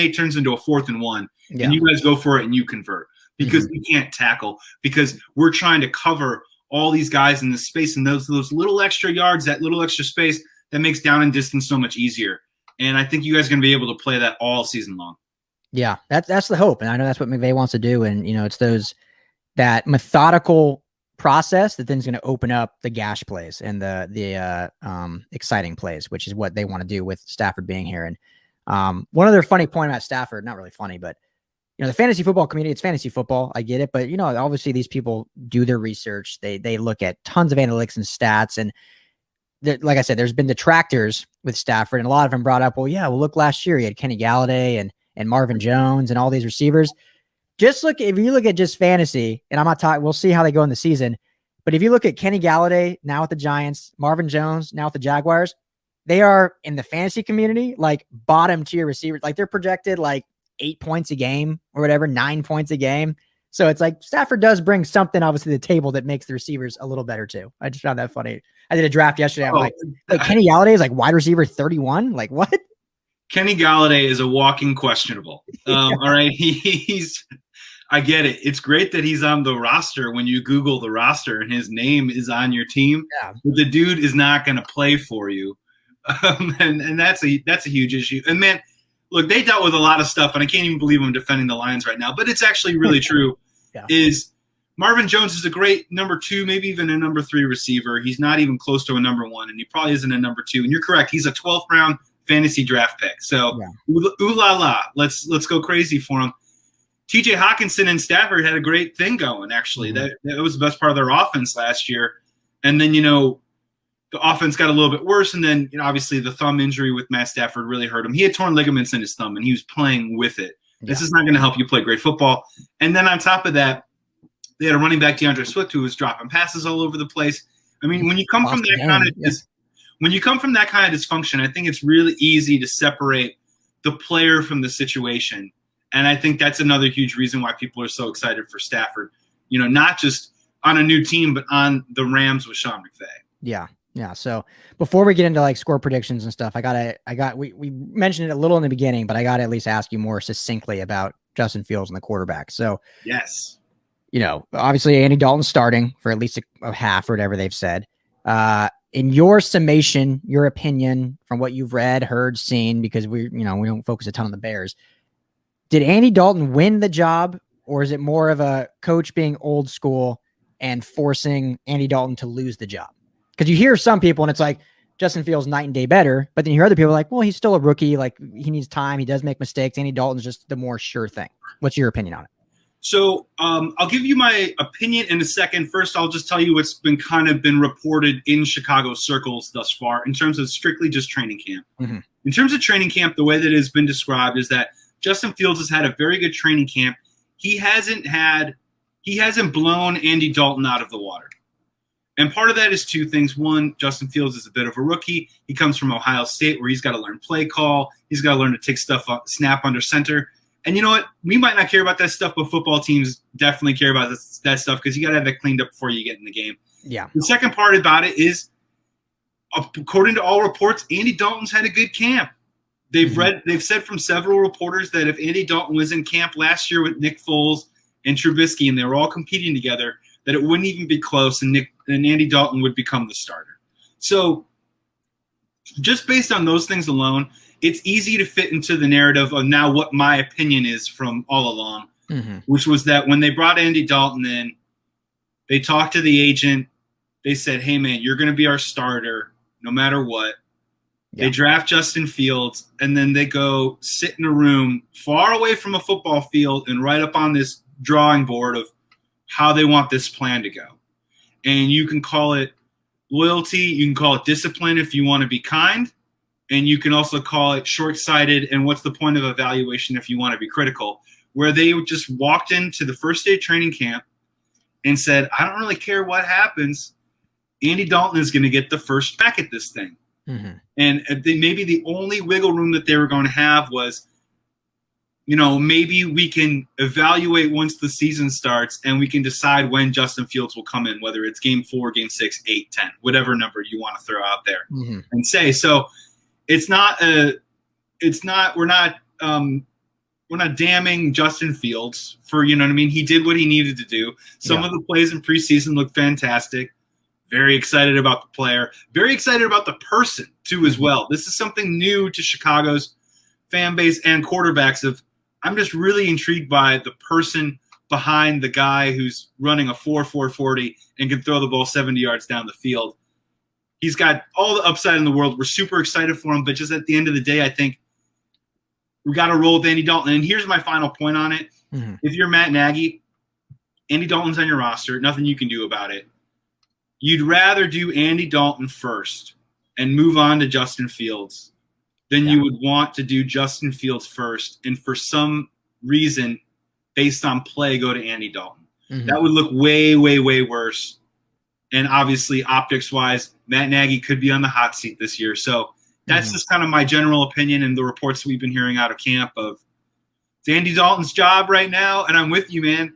8 turns into a 4th and 1. Yeah. And you guys go for it and you convert because we can't tackle because we're trying to cover all these guys in this space and those little extra yards, that little extra space that makes down and distance so much easier. And I think you guys are going to be able to play that all season long. Yeah, that's the hope. And I know that's what McVay wants to do. And, it's that methodical process that then is going to open up the gash plays and the exciting plays, which is what they want to do with Stafford being here. And one other funny point about Stafford, not really funny, but the fantasy football community, it's fantasy football. I get it. But, obviously these people do their research. They look at tons of analytics and stats. And like I said, there's been detractors with Stafford and a lot of them brought up, well, look, last year he had Kenny Galladay and Marvin Jones and all these receivers. If you look at just fantasy, and I'm not talking, we'll see how they go in the season. But if you look at Kenny Galladay now with the Giants, Marvin Jones now with the Jaguars, they are in the fantasy community, like bottom tier receivers. Like they're projected like 8 points a game or whatever, 9 points a game. So it's like Stafford does bring something obviously to the table that makes the receivers a little better too. I just found that funny. I did a draft yesterday. I'm like Kenny Galladay is like wide receiver 31. Like what? Kenny Galladay is a walking questionable. All right. I get it. It's great that he's on the roster when you Google the roster and his name is on your team. Yeah. But the dude is not going to play for you. And that's a huge issue. And man, look, they dealt with a lot of stuff, and I can't even believe I'm defending the Lions right now, but it's actually really true, is Marvin Jones is a great number 2, maybe even a number 3 receiver. He's not even close to a number 1, and he probably isn't a number 2. And you're correct. He's a 12th round fantasy draft pick. So, ooh la la, let's go crazy for him. TJ Hawkinson and Stafford had a great thing going, actually. That was the best part of their offense last year. And then, the offense got a little bit worse, and then obviously the thumb injury with Matt Stafford really hurt him. He had torn ligaments in his thumb, and he was playing with it. This is not going to help you play great football. And then on top of that, they had a running back, DeAndre Swift, who was dropping passes all over the place. I mean, when you come from that kind of dysfunction, I think it's really easy to separate the player from the situation. And I think that's another huge reason why people are so excited for Stafford. Not just on a new team, but on the Rams with Sean McVay. Yeah. Yeah. So before we get into like score predictions and stuff, we mentioned it a little in the beginning, but I got to at least ask you more succinctly about Justin Fields and the quarterback. So yes, obviously Andy Dalton's starting for at least a half or whatever they've said. In your summation, your opinion from what you've read, heard, seen, because we don't focus a ton on the Bears. Did Andy Dalton win the job, or is it more of a coach being old school and forcing Andy Dalton to lose the job? Because you hear some people and it's like Justin Fields night and day better, but then you hear other people like, well, he's still a rookie. Like he needs time. He does make mistakes. Andy Dalton's just the more sure thing. What's your opinion on it? So I'll give you my opinion in a second. First, I'll just tell you what's been reported in Chicago circles thus far in terms of strictly just training camp. Mm-hmm. In terms of training camp, the way that it has been described is that Justin Fields has had a very good training camp. He hasn't blown Andy Dalton out of the water. And part of that is two things. One, Justin Fields is a bit of a rookie. He comes from Ohio State where he's got to learn play call. He's got to learn to take stuff up, snap under center. And you know what? We might not care about that stuff, but football teams definitely care about that stuff because you got to have that cleaned up before you get in the game. Yeah. The second part about it is, according to all reports, Andy Dalton's had a good camp. They've said from several reporters that if Andy Dalton was in camp last year with Nick Foles and Trubisky and they were all competing together, that it wouldn't even be close and Andy Dalton would become the starter. So just based on those things alone, it's easy to fit into the narrative of now what my opinion is from all along, which was that when they brought Andy Dalton in, they talked to the agent. They said, hey, man, you're going to be our starter no matter what. Yeah. They draft Justin Fields, and then they go sit in a room far away from a football field and write up on this drawing board of how they want this plan to go. And you can call it loyalty. You can call it discipline if you want to be kind. And you can also call it short-sighted and what's the point of evaluation if you want to be critical, where they just walked into the first day of training camp and said, I don't really care what happens. Andy Dalton is going to get the first crack at this thing. Mm-hmm. And maybe the only wiggle room that they were going to have was, maybe we can evaluate once the season starts and we can decide when Justin Fields will come in, whether it's game 4, game 6, 8, 10, whatever number you want to throw out there and say. So we're not damning Justin Fields for, he did what he needed to do. Some of the plays in preseason look fantastic. Very excited about the player. Very excited about the person, too, as well. This is something new to Chicago's fan base and quarterbacks. I'm just really intrigued by the person behind the guy who's running a 4.40 and can throw the ball 70 yards down the field. He's got all the upside in the world. We're super excited for him, but just at the end of the day, I think we got to roll with Andy Dalton. And here's my final point on it. Mm-hmm. If you're Matt Nagy, Andy Dalton's on your roster. Nothing you can do about it. You'd rather do Andy Dalton first and move on to Justin Fields than you would want to do Justin Fields first and for some reason, based on play, go to Andy Dalton. Mm-hmm. That would look way, way, way worse. And obviously, optics-wise, Matt Nagy could be on the hot seat this year. So that's just kind of my general opinion and the reports we've been hearing out of camp of it's Andy Dalton's job right now, and I'm with you, man.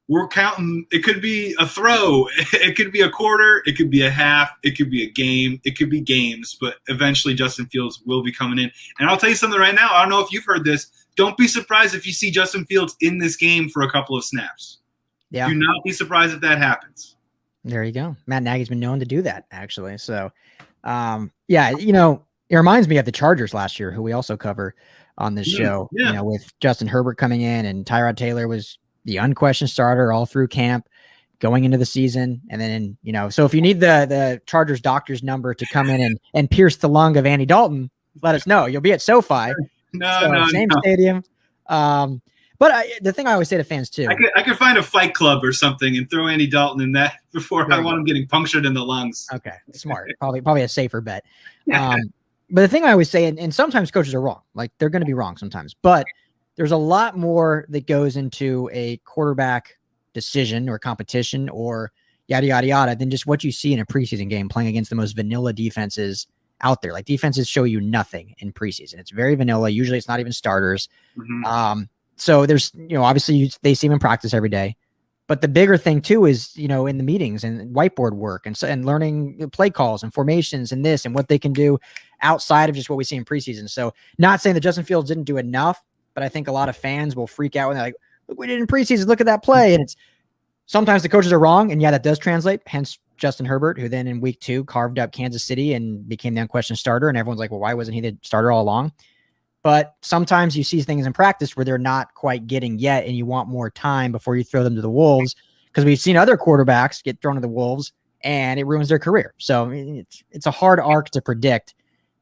We're counting. It could be a throw. It could be a quarter. It could be a half. It could be a game. It could be games. But eventually Justin Fields will be coming in. And I'll tell you something right now. I don't know if you've heard this. Don't be surprised if you see Justin Fields in this game for a couple of snaps. Yeah. Do not be surprised if that happens. There you go. Matt Nagy's been known to do that, actually. So, it reminds me of the Chargers last year, who we also cover. on this show. Yeah. You know, with Justin Herbert coming in and Tyrod Taylor was the unquestioned starter all through camp, going into the season. And then, you know, so if you need the Chargers doctor's number to come in and pierce the lung of Andy Dalton, let us know. You'll be at SoFi. Same stadium. But the thing I always say to fans too, I could find a fight club or something and throw Andy Dalton in that before I want him getting punctured in the lungs. Okay, smart. Probably a safer bet. But the thing I always say, and sometimes coaches are wrong, like they're going to be wrong sometimes, but there's a lot more that goes into a quarterback decision or competition or yada, yada, yada than just what you see in a preseason game playing against the most vanilla defenses out there. Like defenses show you nothing in preseason. It's very vanilla. Usually it's not even starters. So there's, you know, obviously they see him in practice every day, but the bigger thing too is, you know, in the meetings and whiteboard work and learning play calls and formations and this and what they can do outside of just what we see in preseason. So not saying that Justin Fields didn't do enough, but I think a lot of fans will freak out when they're like, look, we did in preseason, look at that play. And it's sometimes the coaches are wrong. And yeah, that does translate. Hence Justin Herbert, who then in week 2 carved up Kansas City and became the unquestioned starter. And everyone's like, well, why wasn't he the starter all along? But sometimes you see things in practice where they're not quite getting yet, and you want more time before you throw them to the Wolves, because we've seen other quarterbacks get thrown to the Wolves and it ruins their career. So it's a hard arc to predict,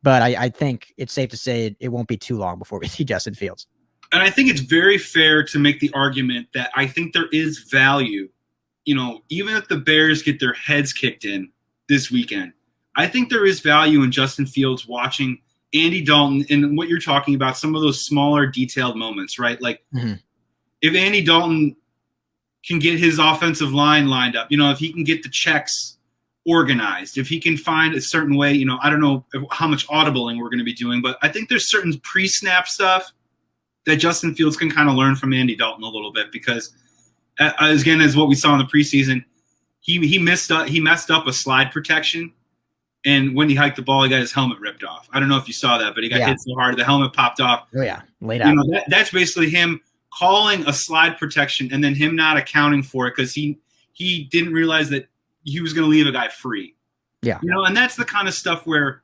but I think it's safe to say it won't be too long before we see Justin Fields. And I think it's very fair to make the argument that I think there is value, you know, even if the Bears get their heads kicked in this weekend, I think there is value in Justin Fields watching Andy Dalton and what you're talking about, some of those smaller detailed moments, right? Like if Andy Dalton can get his offensive line lined up, you know, if he can get the checks organized, if he can find a certain way, you know, I don't know how much audibling we're going to be doing, but I think there's certain pre-snap stuff that Justin Fields can kind of learn from Andy Dalton a little bit, because again, as what we saw in the preseason, he messed up a slide protection. And when he hiked the ball, he got his helmet ripped off. I don't know if you saw that, but he got hit so hard, the helmet popped off. Oh, yeah. Laid out. You know, that's basically him calling a slide protection and then him not accounting for it because he didn't realize that he was going to leave a guy free. Yeah. You know, and that's the kind of stuff where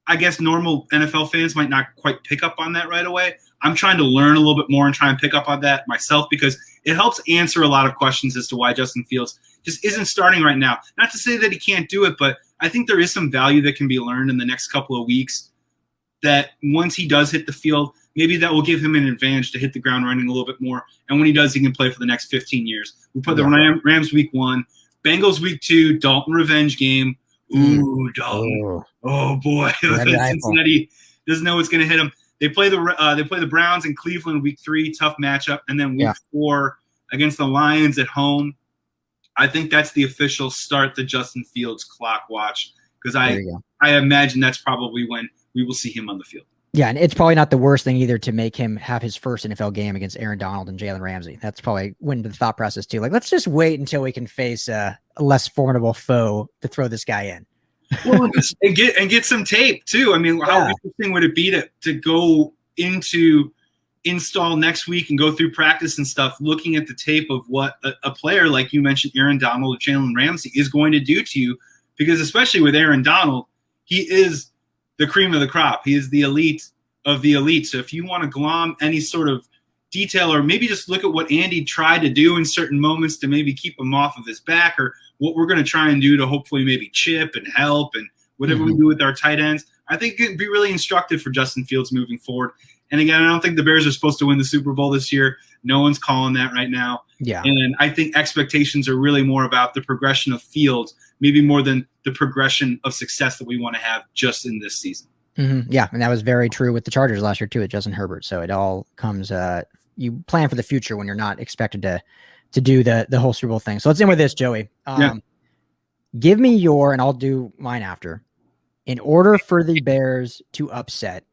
I guess normal NFL fans might not quite pick up on that right away. I'm trying to learn a little bit more and try and pick up on that myself, because it helps answer a lot of questions as to why Justin Fields just isn't starting right now. Not to say that he can't do it, but I think there is some value that can be learned in the next couple of weeks, that once he does hit the field, maybe that will give him an advantage to hit the ground running a little bit more. And when he does, he can play for the next 15 years. We put the Rams week 1, Bengals week 2, Dalton revenge game. Ooh, Dalton. Oh boy. Cincinnati doesn't know what's going to hit him. They play the Browns in Cleveland week 3, tough matchup. And then week 4 against the Lions at home. I think that's the official start the Justin Fields clock watch, because I imagine that's probably when we will see him on the field. Yeah, and it's probably not the worst thing either to make him have his first NFL game against Aaron Donald and Jalen Ramsey. That's probably went into the thought process too. Like, let's just wait until we can face a less formidable foe to throw this guy in. Well, and get some tape too. I mean, how interesting would it be to go into install next week and go through practice and stuff, looking at the tape of what a player like you mentioned, Aaron Donald or Jalen Ramsey, is going to do to you, because especially with Aaron Donald, he is the cream of the crop. He is the elite of the elite. So if you want to glom any sort of detail, or maybe just look at what Andy tried to do in certain moments to maybe keep him off of his back, or what we're going to try and do to hopefully maybe chip and help and whatever we do with our tight ends, I think it'd be really instructive for Justin Fields moving forward. And again, I don't think the Bears are supposed to win the Super Bowl this year. No one's calling that right now. Yeah. And I think expectations are really more about the progression of Fields, maybe more than the progression of success that we want to have just in this season. Yeah, and that was very true with the Chargers last year too, with Justin Herbert. So it all comes you plan for the future when you're not expected to do the whole Super Bowl thing. So let's end with this, Joey. Give me your, and I'll do mine after. In order for the Bears to upset,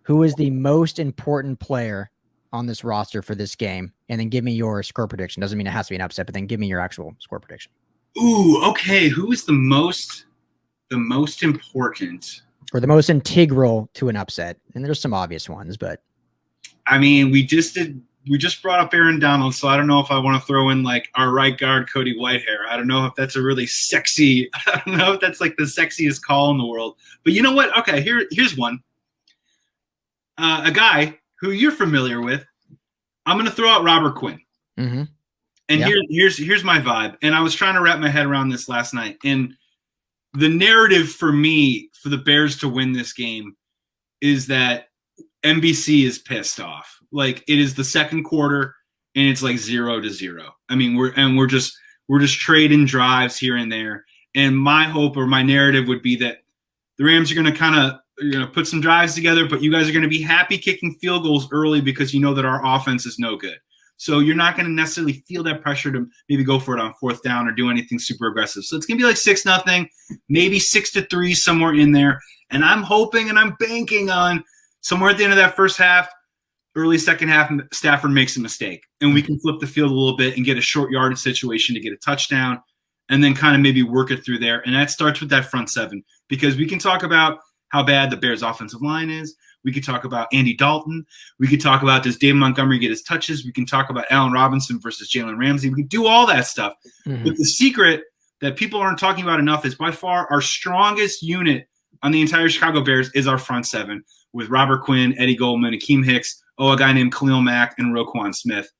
who is the most important player on this roster for this game? And then give me your score prediction. Doesn't mean it has to be an upset, but then give me your actual score prediction. Ooh, okay. Who is the most important? Or the most integral to an upset? And there's some obvious ones, but I mean, we just brought up Aaron Donald, so I don't know if I want to throw in like our right guard, Cody Whitehair. I don't know if that's a really sexy, I don't know if that's like the sexiest call in the world. But you know what? Okay, here's one. A guy who you're familiar with, I'm going to throw out Robert Quinn. Mm-hmm. And here's my vibe. And I was trying to wrap my head around this last night. And the narrative for me, for the Bears to win this game, is that NBC is pissed off. Like, it is the second quarter and it's like 0-0. I mean, we're just trading drives here and there. And my hope or my narrative would be that the Rams are going to kind of put some drives together, but you guys are going to be happy kicking field goals early because you know that our offense is no good. So you're not going to necessarily feel that pressure to maybe go for it on fourth down or do anything super aggressive. So it's going to be like 6-0, maybe 6-3, somewhere in there. And I'm hoping and I'm banking on somewhere at the end of that first half, early second half, Stafford makes a mistake. And we can flip the field a little bit and get a short yardage situation to get a touchdown and then kind of maybe work it through there. And that starts with that front seven, because we can talk about how bad the Bears offensive line is. We could talk about Andy Dalton. We could talk about, does David Montgomery get his touches? We can talk about Allen Robinson versus Jalen Ramsey. We can do all that stuff. Mm-hmm. But the secret that people aren't talking about enough is by far our strongest unit on the entire Chicago Bears is our front seven with Robert Quinn, Eddie Goldman, Akeem Hicks, a guy named Khalil Mack, and Roquan Smith.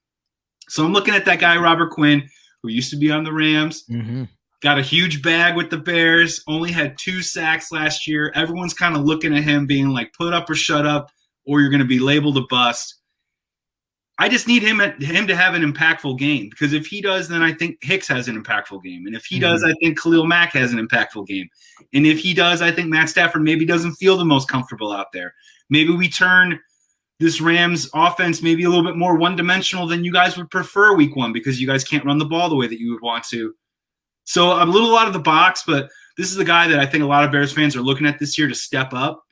So I'm looking at that guy, Robert Quinn, who used to be on the Rams. Mm-hmm. Got a huge bag with the Bears, only had 2 sacks last year. Everyone's kind of looking at him being like, put up or shut up, or you're going to be labeled a bust. I just need him to have an impactful game, because if he does, then I think Hicks has an impactful game. And if he does, I think Khalil Mack has an impactful game. And if he does, I think Matt Stafford maybe doesn't feel the most comfortable out there. Maybe we turn this Rams offense maybe a little bit more one-dimensional than you guys would prefer week one, because you guys can't run the ball the way that you would want to. So I'm a little out of the box, but this is the guy that I think a lot of Bears fans are looking at this year to step up.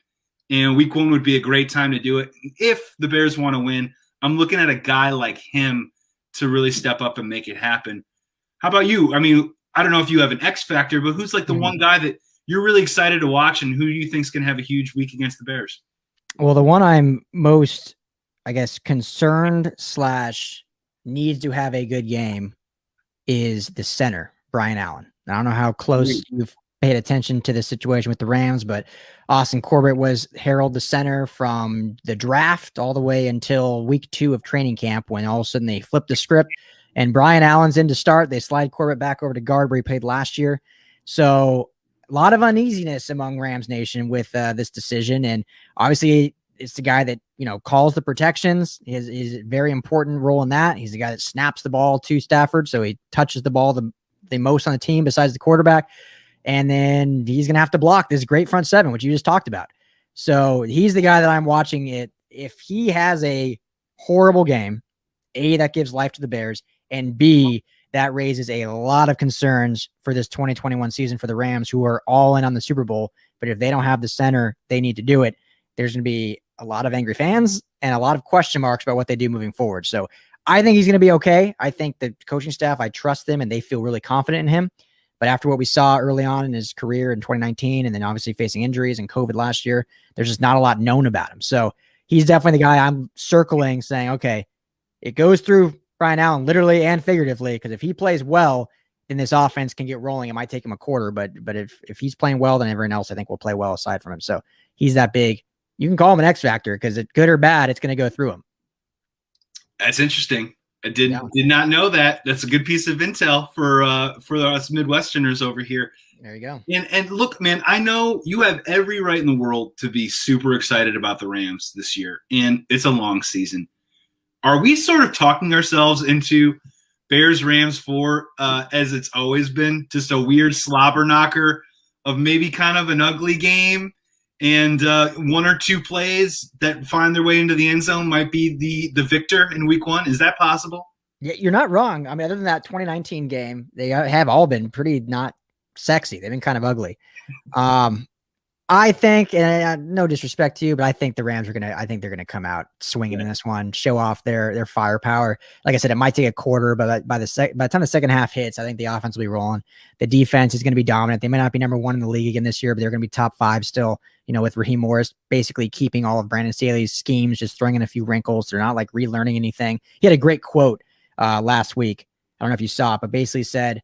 And week one would be a great time to do it. If the Bears want to win, I'm looking at a guy like him to really step up and make it happen. How about you? I mean, I don't know if you have an X factor, but who's like the one guy that you're really excited to watch, and who do you think is going to have a huge week against the Bears? Well, the one I'm most, I guess, concerned / needs to have a good game is the center, Brian Allen. I don't know how close you've paid attention to this situation with the Rams, but Austin Corbett was heralded the center from the draft all the way until week 2 of training camp, when all of a sudden they flipped the script and Brian Allen's in to start. They slide Corbett back over to guard where he played last year. So a lot of uneasiness among Rams Nation with this decision. And obviously it's the guy that, calls the protections. He's a very important role in that. He's the guy that snaps the ball to Stafford. So he touches the ball the most on the team besides the quarterback. And then he's going to have to block this great front seven, which you just talked about. So he's the guy that I'm watching it. If he has a horrible game, A, that gives life to the Bears, and B, that raises a lot of concerns for this 2021 season for the Rams, who are all in on the Super Bowl. But if they don't have the center, they need to do it. There's going to be a lot of angry fans and a lot of question marks about what they do moving forward. So I think he's going to be okay. I think the coaching staff, I trust them and they feel really confident in him. But after what we saw early on in his career in 2019, and then obviously facing injuries and COVID last year, there's just not a lot known about him. So he's definitely the guy I'm circling, saying, okay, it goes through Brian Allen literally and figuratively, because if he plays well, then this offense can get rolling. It might take him a quarter, but if he's playing well, then everyone else I think will play well aside from him. So he's that big. You can call him an X factor, because it's good or bad, it's going to go through him. That's interesting. I did not know that. That's a good piece of intel for us Midwesterners over here. There you go. And look, man, I know you have every right in the world to be super excited about the Rams this year, and it's a long season. Are we sort of talking ourselves into Bears-Rams 4 as it's always been, just a weird slobber knocker of maybe kind of an ugly game, and 1 or 2 plays that find their way into the end zone might be the victor in week 1? Is that possible? Yeah, you're not wrong. I mean, other than that 2019 game, they have all been pretty not sexy. They've been kind of ugly. I think, and no disrespect to you, but I think the Rams they're going to come out swinging in this one, show off their firepower. Like I said, it might take a quarter, but by the time the second half hits, I think the offense will be rolling. The defense is going to be dominant. They may not be number 1 in the league again this year, but they're going to be top 5 still, with Raheem Morris basically keeping all of Brandon Staley's schemes, just throwing in a few wrinkles. They're not like relearning anything. He had a great quote last week. I don't know if you saw it, but basically said,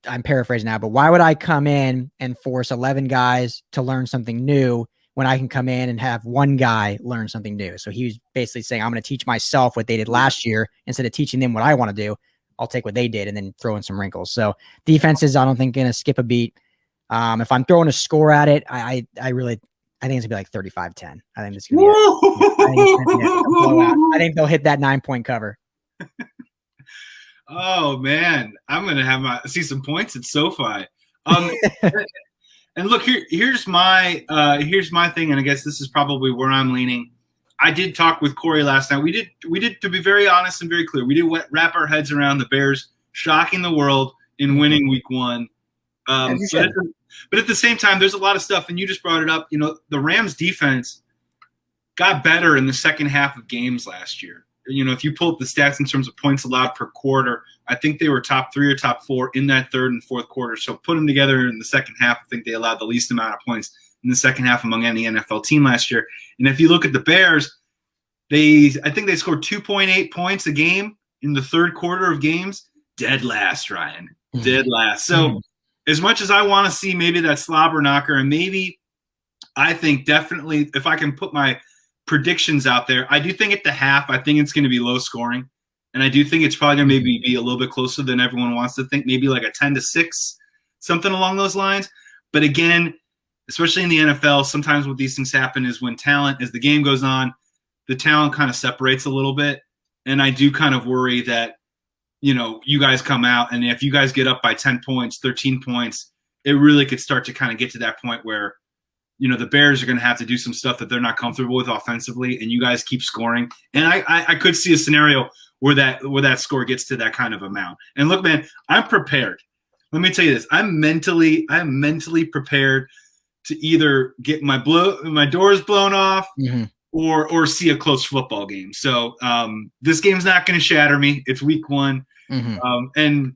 I'm paraphrasing now, but why would I come in and force 11 guys to learn something new when I can come in and have one guy learn something new. So he was basically saying, I'm going to teach myself what they did last year instead of teaching them what I want to do. I'll take what they did and then throw in some wrinkles. So defenses, I don't think going to skip a beat. If I'm throwing a score at it, I think it's gonna be like 35-10. I think it's gonna be a blowout. I think they'll hit that 9-point cover. Oh man, I'm gonna see some points at SoFi. And look, here's my thing, and I guess this is probably where I'm leaning. I did talk with Corey last night. We did, to be very honest and very clear, we did wrap our heads around the Bears shocking the world in winning Week 1. But at the same time, there's a lot of stuff, and you just brought it up. The Rams defense got better in the second half of games last year. If you pull up the stats in terms of points allowed per quarter, I think they were top 3 or top 4 in that third and fourth quarter. So put them together in the second half, I think they allowed the least amount of points in the second half among any NFL team last year. And if you look at the Bears, I think they scored 2.8 points a game in the third quarter of games. Dead last, Ryan. Dead last. So as much as I want to see maybe that slobber knocker, and maybe I think definitely if I can put my predictions out there, I do think at the half, I think it's going to be low scoring. And I do think it's probably going to maybe be a little bit closer than everyone wants to think, maybe like a 10-6, something along those lines. But again, especially in the NFL, sometimes what these things happen is when talent, as the game goes on, the talent kind of separates a little bit. And I do kind of worry that, you guys come out, and if you guys get up by 10 points, 13 points, it really could start to kind of get to that point where, the Bears are going to have to do some stuff that they're not comfortable with offensively, and you guys keep scoring. And I could see a scenario where that score gets to that kind of amount. And look, man, I'm prepared. Let me tell you this. I'm mentally prepared to either get my doors blown off or see a close football game. So this game's not going to shatter me. It's Week 1. And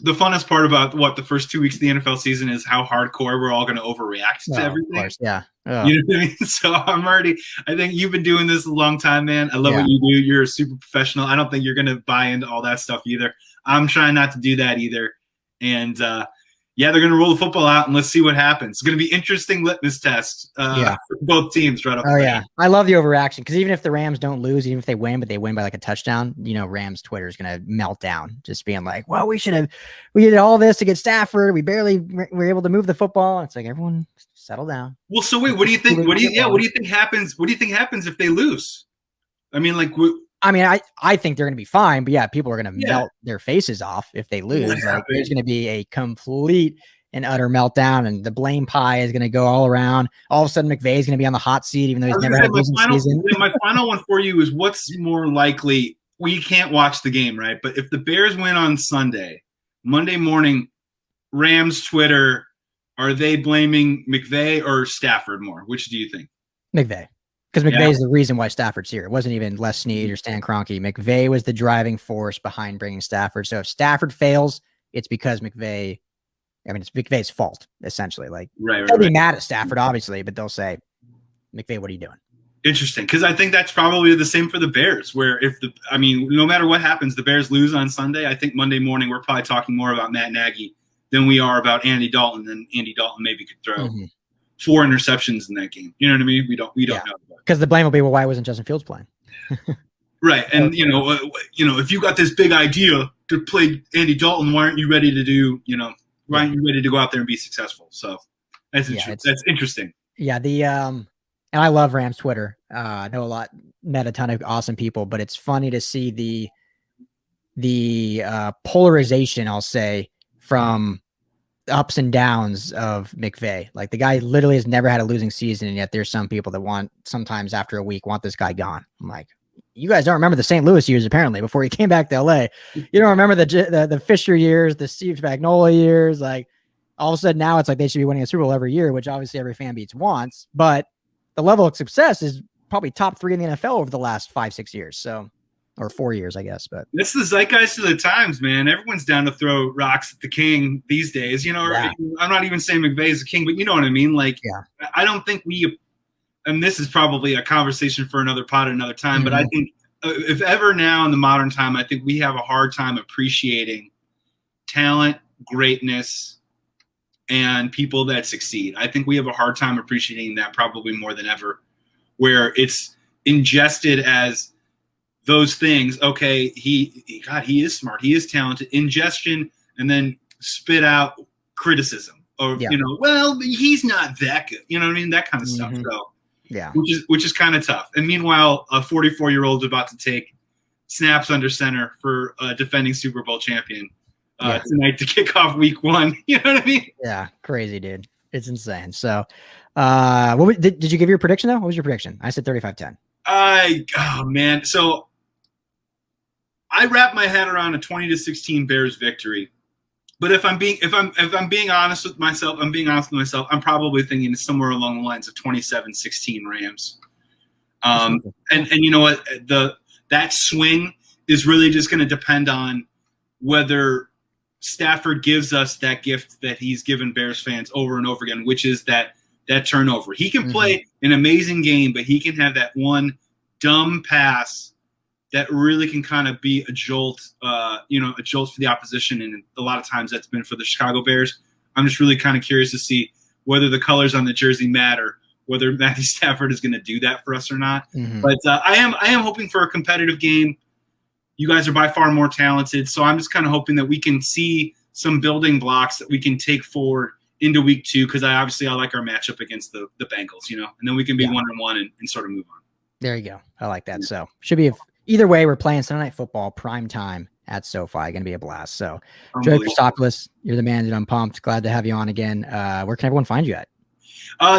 the funnest part about the first 2 weeks of the NFL season is how hardcore we're all going to overreact to everything. Of course, yeah. You know what I mean? So I think you've been doing this a long time, man. I love what you do. You're a super professional. I don't think you're going to buy into all that stuff either. I'm trying not to do that either. And they're going to roll the football out, and let's see what happens. It's going to be interesting litmus test for both teams right off the bat. Yeah. I love the overreaction, because even if the Rams don't lose, even if they win, but they win by like a touchdown, Rams Twitter is going to melt down, just being like, well, we did all this to get Stafford. We barely were able to move the football. It's like, everyone settle down. Well, so wait, what do you think? What do you think happens? What do you think happens if they lose? I mean, like, I think they're going to be fine, but people are going to melt their faces off if they lose. Like, there's going to be a complete and utter meltdown, and the blame pie is going to go all around. All of a sudden, McVay is going to be on the hot seat, even though he's never had a losing season. My final one for you is, what's more likely? We can't watch the game, right? But if the Bears win on Sunday, Monday morning, Rams Twitter, are they blaming McVay or Stafford more? Which do you think? McVay. Because McVay is the reason why Stafford's here. It wasn't even Les Snead or Stan Kroenke. McVay was the driving force behind bringing Stafford. So if Stafford fails, it's because McVay. I mean, it's McVay's fault, essentially. Like, they'll be mad at Stafford, obviously, but they'll say, McVay, what are you doing? Interesting, because I think that's probably the same for the Bears, where no matter what happens, the Bears lose on Sunday. I think Monday morning we're probably talking more about Matt Nagy than we are about Andy Dalton, and Andy Dalton maybe could throw 4 interceptions in that game. You know what I mean? We don't know. Because the blame will be, well, why wasn't Justin Fields playing? Right. And, if you got this big idea to play Andy Dalton, why aren't you ready to why aren't you ready to go out there and be successful? So that's interesting. Yeah. And I love Rams Twitter. I know met a ton of awesome people, but it's funny to see the polarization, I'll say, from ups and downs of McVay. Like, the guy literally has never had a losing season, and yet there's some people that sometimes after a week want this guy gone. I'm like, you guys don't remember the St. Louis years, apparently, before he came back to LA. You don't remember the Fisher years, the Steve Spagnuolo years. Like, all of a sudden now it's like they should be winning a Super Bowl every year, which obviously every fan beats wants, but the level of success is probably top 3 in the NFL over the last 5-6 years. So, or 4 years, I guess. But this is the zeitgeist of the times, man. Everyone's down to throw rocks at the king these days. I'm not even saying McVay is the king, but you know what I mean? Like, I don't think and this is probably a conversation for another pod at another time, but I think if ever now in the modern time, I think we have a hard time appreciating talent, greatness, and people that succeed. I think we have a hard time appreciating that probably more than ever, where it's ingested as those things. Okay, he is smart, he is talented. Ingestion, and then spit out criticism, or well, he's not that good. You know what I mean? That kind of stuff. So yeah, which is kind of tough. And meanwhile, a 44-year-old is about to take snaps under center for a defending Super Bowl champion tonight to kick off week 1. You know what I mean? Yeah, crazy, dude. It's insane. So, did you give your prediction though? What was your prediction? I said 35-10. Oh man. So I wrap my head around a 20-16 Bears victory. But if I'm being honest with myself, I'm probably thinking it's somewhere along the lines of 27-16 Rams. And you know what? That swing is really just going to depend on whether Stafford gives us that gift that he's given Bears fans over and over again, which is that turnover. He can play an amazing game, but he can have that one dumb pass that really can kind of be a jolt for the opposition. And a lot of times that's been for the Chicago Bears. I'm just really kind of curious to see whether the colors on the jersey matter, whether Matthew Stafford is going to do that for us or not. But I am hoping for a competitive game. You guys are by far more talented, so I'm just kind of hoping that we can see some building blocks that we can take forward into week 2, because I like our matchup against the Bengals, and then we can be 1-1 and sort of move on. There you go. I like that. So should be either way. We're playing Sunday Night Football prime time at SoFi. Going to be a blast. So Joey Christopoulos, you're the man, dude. I'm pumped. Glad to have you on again. Where can everyone find you at?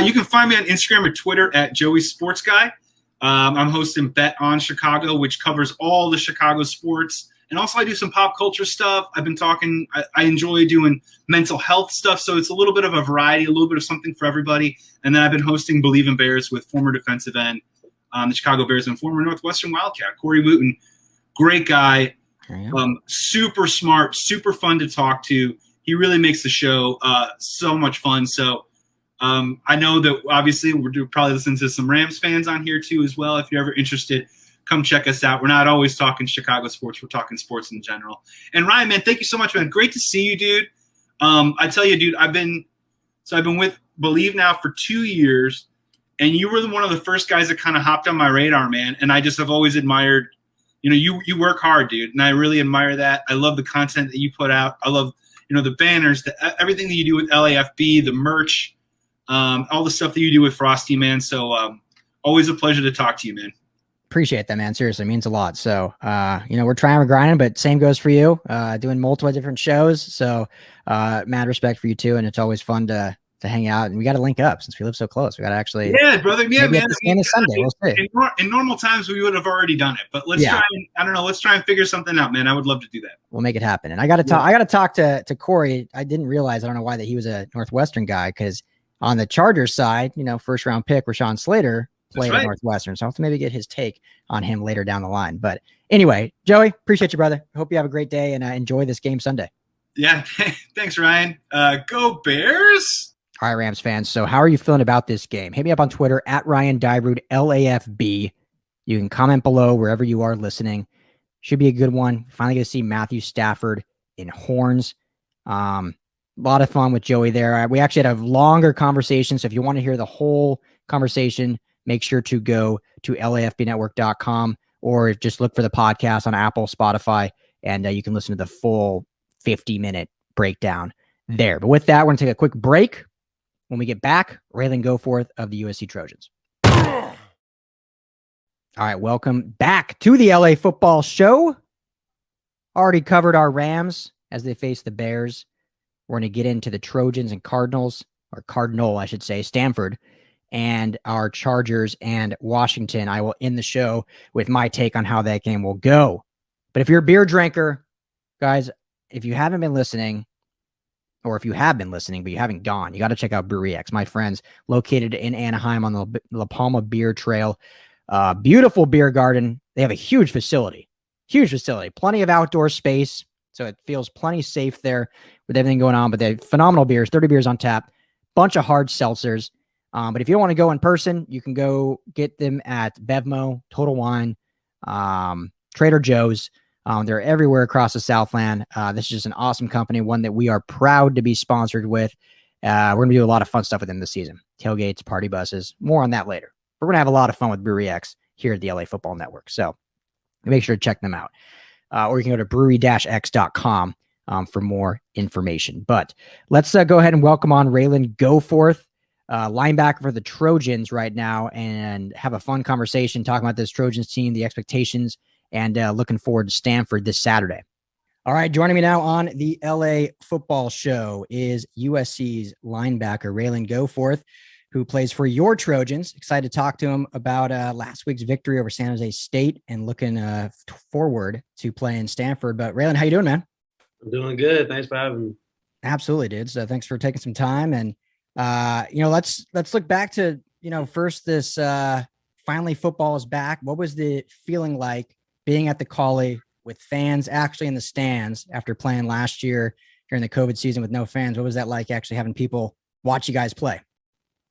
You can find me on Instagram or Twitter at Joey Sports Guy. I'm hosting Bet on Chicago, which covers all the Chicago sports. And also I do some pop culture stuff. I've been talking, I enjoy doing mental health stuff. So it's a little bit of a variety, a little bit of something for everybody. And then I've been hosting Bleav in Bears with former defensive end, the Chicago Bears, and former Northwestern Wildcat, Corey Wooten. Great guy, super smart, super fun to talk to. He really makes the show so much fun. So I know that obviously we're probably listening to some Rams fans on here too as well. If you're ever interested, come check us out. We're not always talking Chicago sports. We're talking sports in general. And Ryan, man, thank you so much, man. Great to see you, dude. I tell you, dude, I've been with Bleav now for 2 years, and you were one of the first guys that kind of hopped on my radar, man. And I just have always admired, you work hard, dude. And I really admire that. I love the content that you put out. I love, the banners, everything that you do with LAFB, the merch, all the stuff that you do with Frostee, man. So always a pleasure to talk to you, man. Appreciate that, man. Seriously, it means a lot. So, we're trying, we're grinding, but same goes for you, doing multiple different shows. So, mad respect for you too. And it's always fun to hang out, and we got to link up since we live so close. We got to actually, brother. Yeah, man. Sunday. We'll see. In normal times, we would have already done it, but let's try and figure something out, man. I would love to do that. We'll make it happen. And I got to talk, I got to talk to Corey. I didn't realize, I don't know why, that he was a Northwestern guy, because on the Chargers side, first round pick, Rashawn Slater played at Northwestern. So I'll have to maybe get his take on him later down the line. But anyway, Joey, appreciate you, brother. Hope you have a great day and enjoy this game Sunday. Yeah. Thanks, Ryan. Go Bears. All right, Rams fans. So how are you feeling about this game? Hit me up on Twitter at Ryan Dyrud, LAFB. You can comment below wherever you are listening. Should be a good one. Finally get to see Matthew Stafford in horns. A lot of fun with Joey there. We actually had a longer conversation. So if you want to hear the whole conversation, make sure to go to LAFBnetwork.com or just look for the podcast on Apple, Spotify, and you can listen to the full 50-minute breakdown there. But with that, we're going to take a quick break. When we get back, Ralen Goforth of the USC Trojans. All right, welcome back to the LA Football Show. Already covered our Rams as they face the Bears. We're going to get into the Trojans and Cardinals, or Cardinal, I should say, Stanford, and our Chargers and Washington. I will end the show with my take on how that game will go. But if you're a beer drinker, guys, if you haven't been listening, or if you have been listening, but you haven't gone, you got to check out Brewery X. My friends, located in Anaheim on the La Palma Beer Trail. Beautiful beer garden. They have a huge facility. Plenty of outdoor space, so it feels plenty safe there with everything going on. But they have phenomenal beers, 30 beers on tap, bunch of hard seltzers. But if you don't want to go in person, you can go get them at Bevmo, Total Wine, Trader Joe's. They're everywhere across the Southland. This is just an awesome company, one that we are proud to be sponsored with. We're going to do a lot of fun stuff with them this season. Tailgates, party buses, more on that later. We're going to have a lot of fun with Brewery X here at the LA Football Network. So make sure to check them out. Or you can go to brewery-x.com for more information. But let's go ahead and welcome on Ralen Goforth, linebacker for the Trojans right now, and have a fun conversation talking about this Trojans team, the expectations, and looking forward to Stanford this Saturday. All right, joining me now on the LA Football Show is USC's linebacker, Ralen Goforth, who plays for your Trojans. Excited to talk to him about last week's victory over San Jose State and looking forward to playing Stanford. But Ralen, how you doing, man? I'm doing good. Thanks for having me. Absolutely, dude. So thanks for taking some time. And, let's look back to, first this finally football is back. What was the feeling like being at the Collie with fans actually in the stands after playing last year during the COVID season with no fans? What was that like actually having people watch you guys play?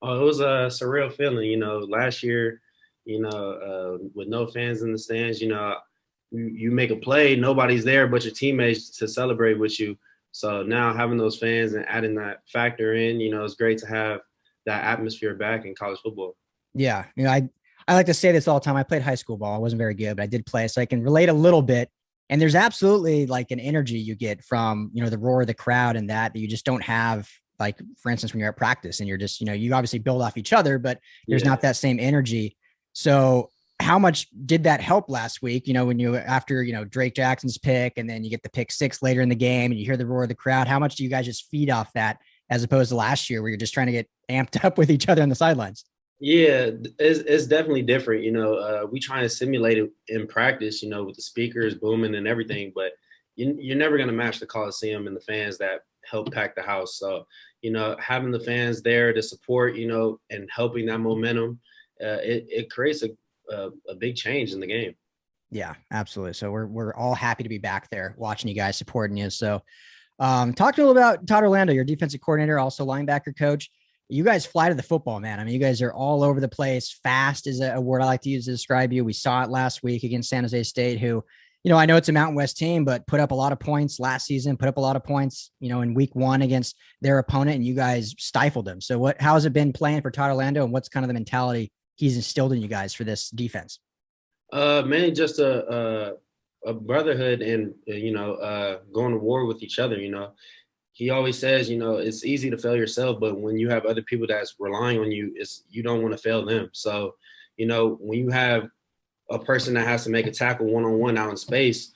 Oh, it was a surreal feeling, last year, with no fans in the stands, you make a play, nobody's there but your teammates to celebrate with you. So now having those fans and adding that factor in, it's great to have that atmosphere back in college football. Yeah. I like to say this all the time. I played high school ball. I wasn't very good, but I did play, so I can relate a little bit. And there's absolutely like an energy you get from, the roar of the crowd and that you just don't have, like, for instance, when you're at practice and you're just, you obviously build off each other, but there's not that same energy. So how much did that help last week? When after, Drake Jackson's pick and then you get the pick 6 later in the game and you hear the roar of the crowd, how much do you guys just feed off that as opposed to last year where you're just trying to get amped up with each other on the sidelines? Yeah, it's definitely different. We try to simulate it in practice, with the speakers booming and everything, but you're never going to match the Coliseum and the fans that help pack the house. So, having the fans there to support, and helping that momentum, it creates a big change in the game. Yeah, absolutely. So we're all happy to be back there watching you guys, supporting you. So talk to me a little about Todd Orlando, your defensive coordinator, also linebacker coach. You guys fly to the football, man. I mean, you guys are all over the place. Fast is a word I like to use to describe you. We saw it last week against San Jose State, who, I know it's a Mountain West team, but put up a lot of points last season, put up a lot of points, in week 1 against their opponent, and you guys stifled them. So how has it been playing for Todd Orlando, and what's kind of the mentality he's instilled in you guys for this defense? Mainly just a brotherhood and, going to war with each other, He always says, it's easy to fail yourself, but when you have other people that's relying on you, you don't want to fail them. So, when you have a person that has to make a tackle one-on-one out in space,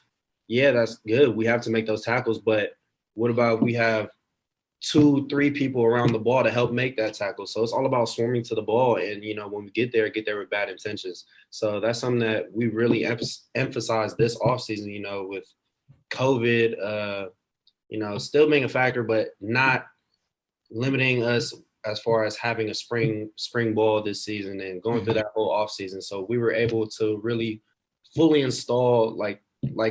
yeah, that's good. We have to make those tackles, but what about we have 2-3 people around the ball to help make that tackle? So it's all about swarming to the ball. And, when we get there with bad intentions. So that's something that we really emphasize this offseason, with COVID, still being a factor, but not limiting us as far as having a spring ball this season and going through that whole offseason. So we were able to really fully install, like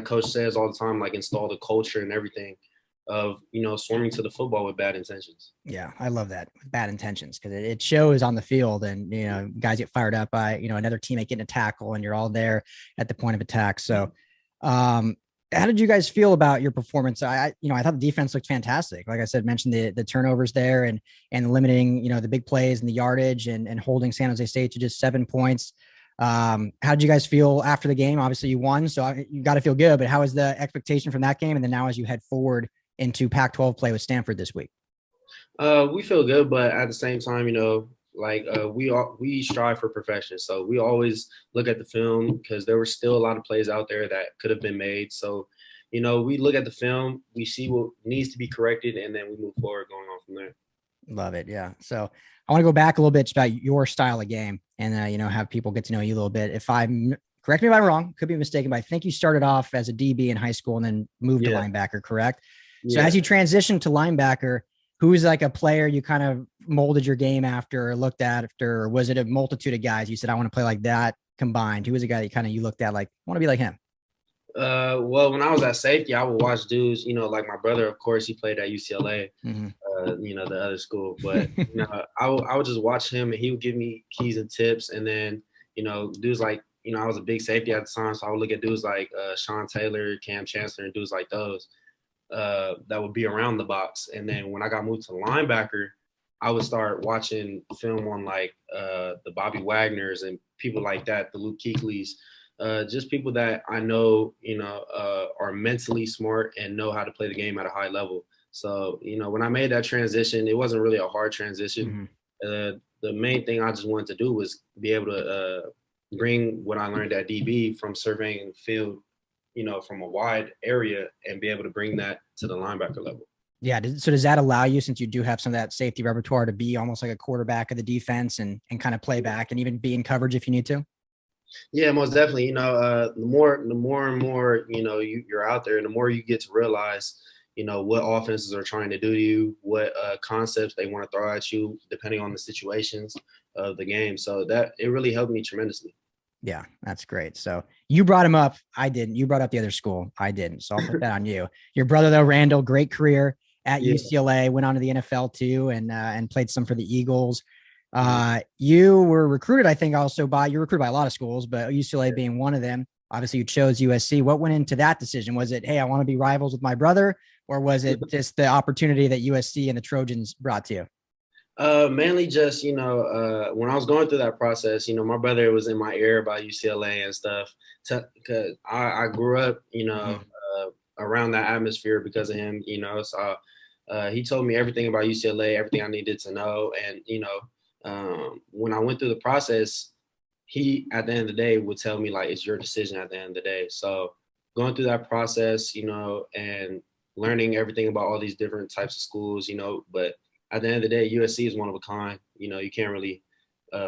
Coach says all the time, like install the culture and everything of, swarming to the football with bad intentions. Yeah, I love that, bad intentions, because it shows on the field, and, guys get fired up by, another teammate getting a tackle, and you're all there at the point of attack. So, how did you guys feel about your performance? I thought the defense looked fantastic. Like I said, mentioned the turnovers there and limiting, the big plays and the yardage and holding San Jose State to just 7 points. How did you guys feel after the game? Obviously you won, so you got to feel good, but how was the expectation from that game? And then now as you head forward into Pac-12 play with Stanford this week? We feel good, but at the same time, we strive for perfection. So we always look at the film because there were still a lot of plays out there that could have been made. So, we look at the film, we see what needs to be corrected, and then we move forward going on from there. Love it. Yeah. So I want to go back a little bit about your style of game and, have people get to know you a little bit. Correct me if I'm wrong, could be mistaken, but I think you started off as a DB in high school and then moved to linebacker, correct? So as you transitioned to linebacker, who's like a player you kind of molded your game after or looked at after, or was it a multitude of guys you said, I want to play like that combined? Who was a guy that you looked at like, I want to be like him? Well, when I was at safety, I would watch dudes, like my brother, of course, he played at UCLA, the other school, but, I would just watch him and he would give me keys and tips. And then, dudes like, I was a big safety at the time. So I would look at dudes like Sean Taylor, Cam Chancellor, and dudes like those that would be around the box. And then when I got moved to linebacker, I would start watching film on like the Bobby Wagners and people like that, the Luke Kuechly's, just people that I know, are mentally smart and know how to play the game at a high level. So, when I made that transition, it wasn't really a hard transition. The main thing I just wanted to do was be able to bring what I learned at DB from surveying the field, from a wide area, and be able to bring that to the linebacker level. Yeah. So does that allow you, since you do have some of that safety repertoire, to be almost like a quarterback of the defense and kind of play back and even be in coverage if you need to? Yeah, most definitely. The more and more, you're out there, and the more you get to realize, what offenses are trying to do to you, what concepts they want to throw at you, depending on the situations of the game. So that it really helped me tremendously. Yeah, that's great. So you brought him up. I didn't. You brought up the other school. I didn't. So I'll put that on you. Your brother, though, Randall, great career at UCLA, went on to the NFL too, and played some for the Eagles. You were recruited, I think, also you were recruited by a lot of schools, but UCLA being one of them. Obviously, you chose USC. What went into that decision? Was it, hey, I want to be rivals with my brother, or was it just the opportunity that USC and the Trojans brought to you? Mainly just, when I was going through that process, my brother was in my ear about UCLA and stuff, because I grew up, around that atmosphere because of him, so he told me everything about UCLA, everything I needed to know. And, when I went through the process, he, at the end of the day, would tell me, like, it's your decision at the end of the day. So going through that process, and learning everything about all these different types of schools, but at the end of the day, USC is one of a kind. You can't really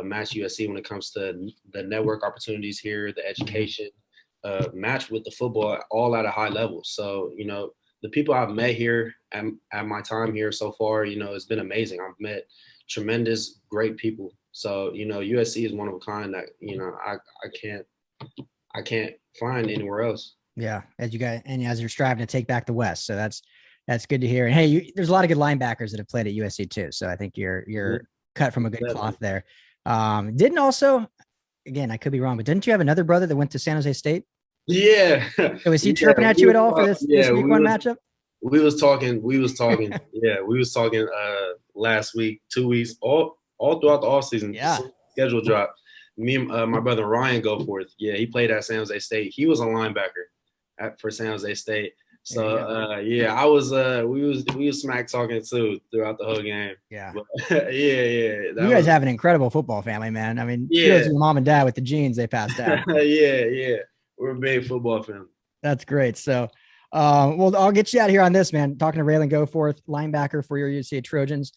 match USC when it comes to the network opportunities here, the education, match with the football, all at a high level. So, the people I've met here at my time here so far, it's been amazing. I've met tremendous, great people. So, USC is one of a kind that, I can't find anywhere else. Yeah. As you're striving to take back the West. So that's good to hear. And hey, there's a lot of good linebackers that have played at USC too. So I think you're cut from a good cloth there. Didn't also, again, I could be wrong, but didn't you have another brother that went to San Jose State? Yeah. So was he chirping at you at all for this week one matchup? We was talking. Yeah, we was talking last week, 2 weeks, all throughout the offseason. Yeah. Schedule drop. Me and my brother Ryan Goforth. Yeah, he played at San Jose State. He was a linebacker for San Jose State. So I was we was smack talking too throughout the whole game. Yeah. But, yeah. You guys have an incredible football family, man. I mean, kudos to your mom and dad with the genes they passed down. Yeah. We're a big football family. That's great. So well, I'll get you out of here on this, man. Talking to Ralen Goforth, linebacker for your USC Trojans.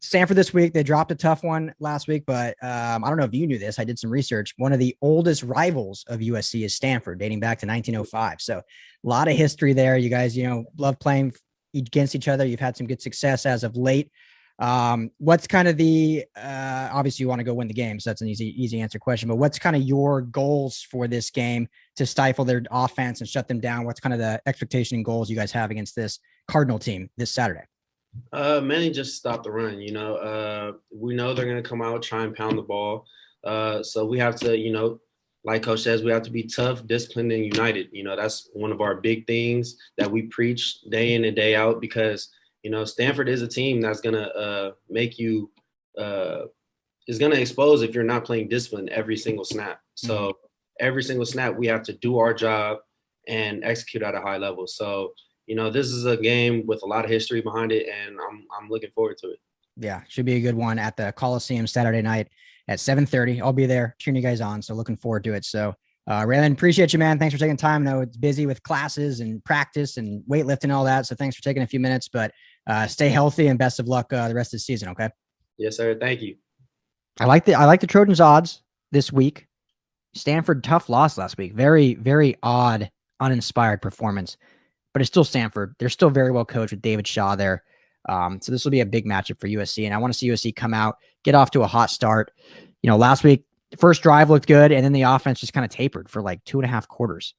Stanford this week, they dropped a tough one last week, but I don't know if you knew this. I did some research. One of the oldest rivals of USC is Stanford, dating back to 1905. So a lot of history there. You guys, love playing against each other. You've had some good success as of late. What's kind of the obviously you want to go win the game, so that's an easy answer question, but what's kind of your goals for this game to stifle their offense and shut them down? What's kind of the expectation and goals you guys have against this Cardinal team this Saturday? Mainly just stop the run. We know they're going to come out, try and pound the ball. So we have to, like Coach says, we have to be tough, disciplined, and united. That's one of our big things that we preach day in and day out, because Stanford is a team that's going to make you is going to expose if you're not playing discipline every single snap. So every single snap, we have to do our job and execute at a high level. So, this is a game with a lot of history behind it, and I'm looking forward to it. Yeah, should be a good one at the Coliseum Saturday night at 7:30. I'll be there cheering you guys on, so looking forward to it. So, Ralen, appreciate you, man. Thanks for taking time. I know it's busy with classes and practice and weightlifting and all that, so thanks for taking a few minutes, but stay healthy and best of luck the rest of the season, okay? Yes, sir. Thank you. I like the Trojans odds this week. Stanford, tough loss last week. Very, very odd, uninspired performance. But it's still Stanford. They're still very well coached with David Shaw there. So this will be a big matchup for USC. And I want to see USC come out, get off to a hot start. Last week, first drive looked good, and then the offense just kind of tapered for like 2.5 quarters.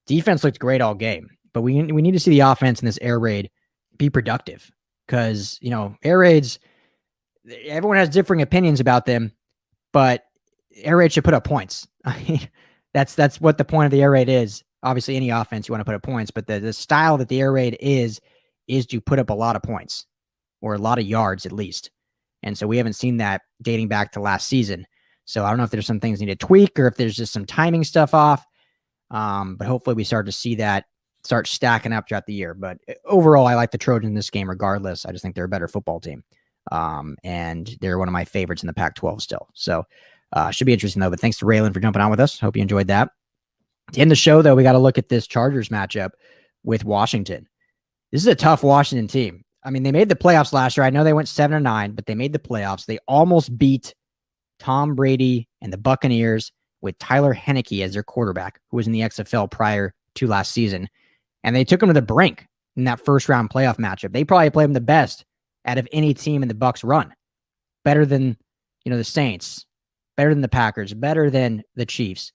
Defense looked great all game. But we need to see the offense in this air raid be productive. Because, air raids, everyone has differing opinions about them, but air raid should put up points. I mean, that's what the point of the air raid is. Obviously, any offense, you want to put up points, but the style that the air raid is to put up a lot of points. or a lot of yards at least. And so we haven't seen that dating back to last season. So I don't know if there's some things need to tweak or if there's just some timing stuff off. But hopefully we start to see that start stacking up throughout the year. But overall, I like the Trojans in this game regardless. I just think they're a better football team. And they're one of my favorites in the Pac-12 still. So should be interesting though. But thanks to Ralen for jumping on with us. Hope you enjoyed that. To end the show though, we got to look at this Chargers matchup with Washington. This is a tough Washington team. I mean, they made the playoffs last year. I know they went 7-9, but they made the playoffs. They almost beat Tom Brady and the Buccaneers with Tyler Heineke as their quarterback, who was in the XFL prior to last season. And they took them to the brink in that first round playoff matchup. They probably played them the best out of any team in the Bucs run. Better than, the Saints, better than the Packers, better than the Chiefs.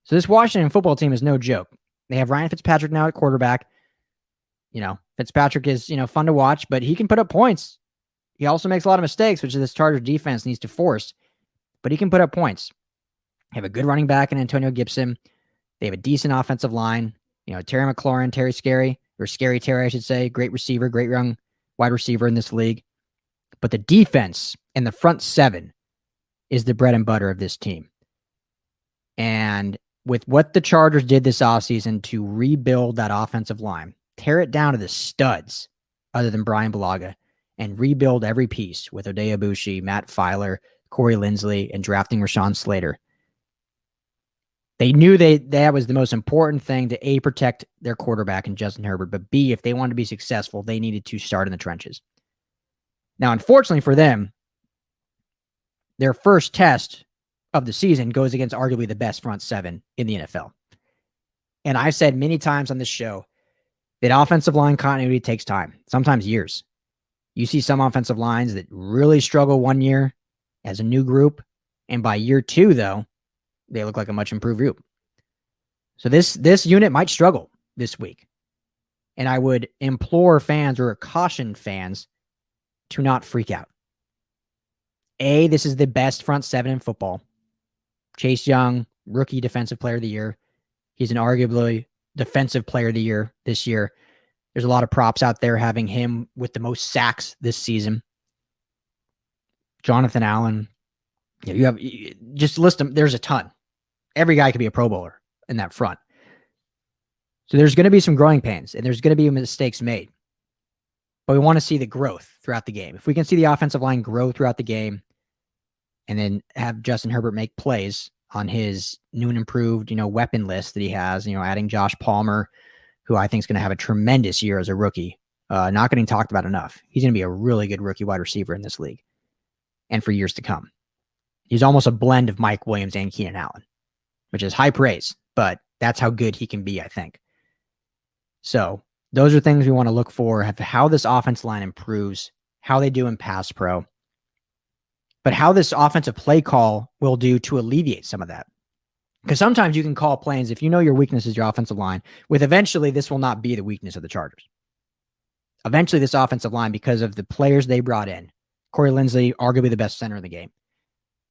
So this Washington football team is no joke. They have Ryan Fitzpatrick now at quarterback. Fitzpatrick is, fun to watch, but he can put up points. He also makes a lot of mistakes, which this Charger defense needs to force, but he can put up points. They have a good running back in Antonio Gibson. They have a decent offensive line. Terry McLaurin, Scary Terry, I should say. Great receiver, great young wide receiver in this league. But the defense and the front seven is the bread and butter of this team. And with what the Chargers did this offseason to rebuild that offensive line, tear it down to the studs other than Brian Bleav, and rebuild every piece with Oday Aboushi, Matt Filer, Corey Linsley, and drafting Rashawn Slater. They knew that was the most important thing to A, protect their quarterback in Justin Herbert, but B, if they wanted to be successful, they needed to start in the trenches. Now, unfortunately for them, their first test of the season goes against arguably the best front seven in the NFL. And I've said many times on this show that offensive line continuity takes time, sometimes years. You see some offensive lines that really struggle 1 year as a new group, and by year 2, though, they look like a much improved group. So this unit might struggle this week. And I would implore fans or caution fans to not freak out. A, this is the best front seven in football. Chase Young, rookie defensive player of the year. He's an arguably defensive player of the year this year. There's a lot of props out there having him with the most sacks this season. Jonathan Allen. You have just list them. There's a ton. Every guy could be a Pro Bowler in that front. So there's going to be some growing pains and there's going to be mistakes made. But we want to see the growth throughout the game. If we can see the offensive line grow throughout the game and then have Justin Herbert make plays on his new and improved, weapon list that he has, adding Josh Palmer, who I think is going to have a tremendous year as a rookie, not getting talked about enough. He's going to be a really good rookie wide receiver in this league and for years to come. He's almost a blend of Mike Williams and Keenan Allen, which is high praise, but that's how good he can be, I think. So those are things we want to look for, how this offense line improves, how they do in pass pro, but how this offensive play call will do to alleviate some of that. Because sometimes you can call plays, if you know your weakness is your offensive line, with eventually this will not be the weakness of the Chargers. Eventually this offensive line, because of the players they brought in, Corey Linsley, arguably the best center in the game,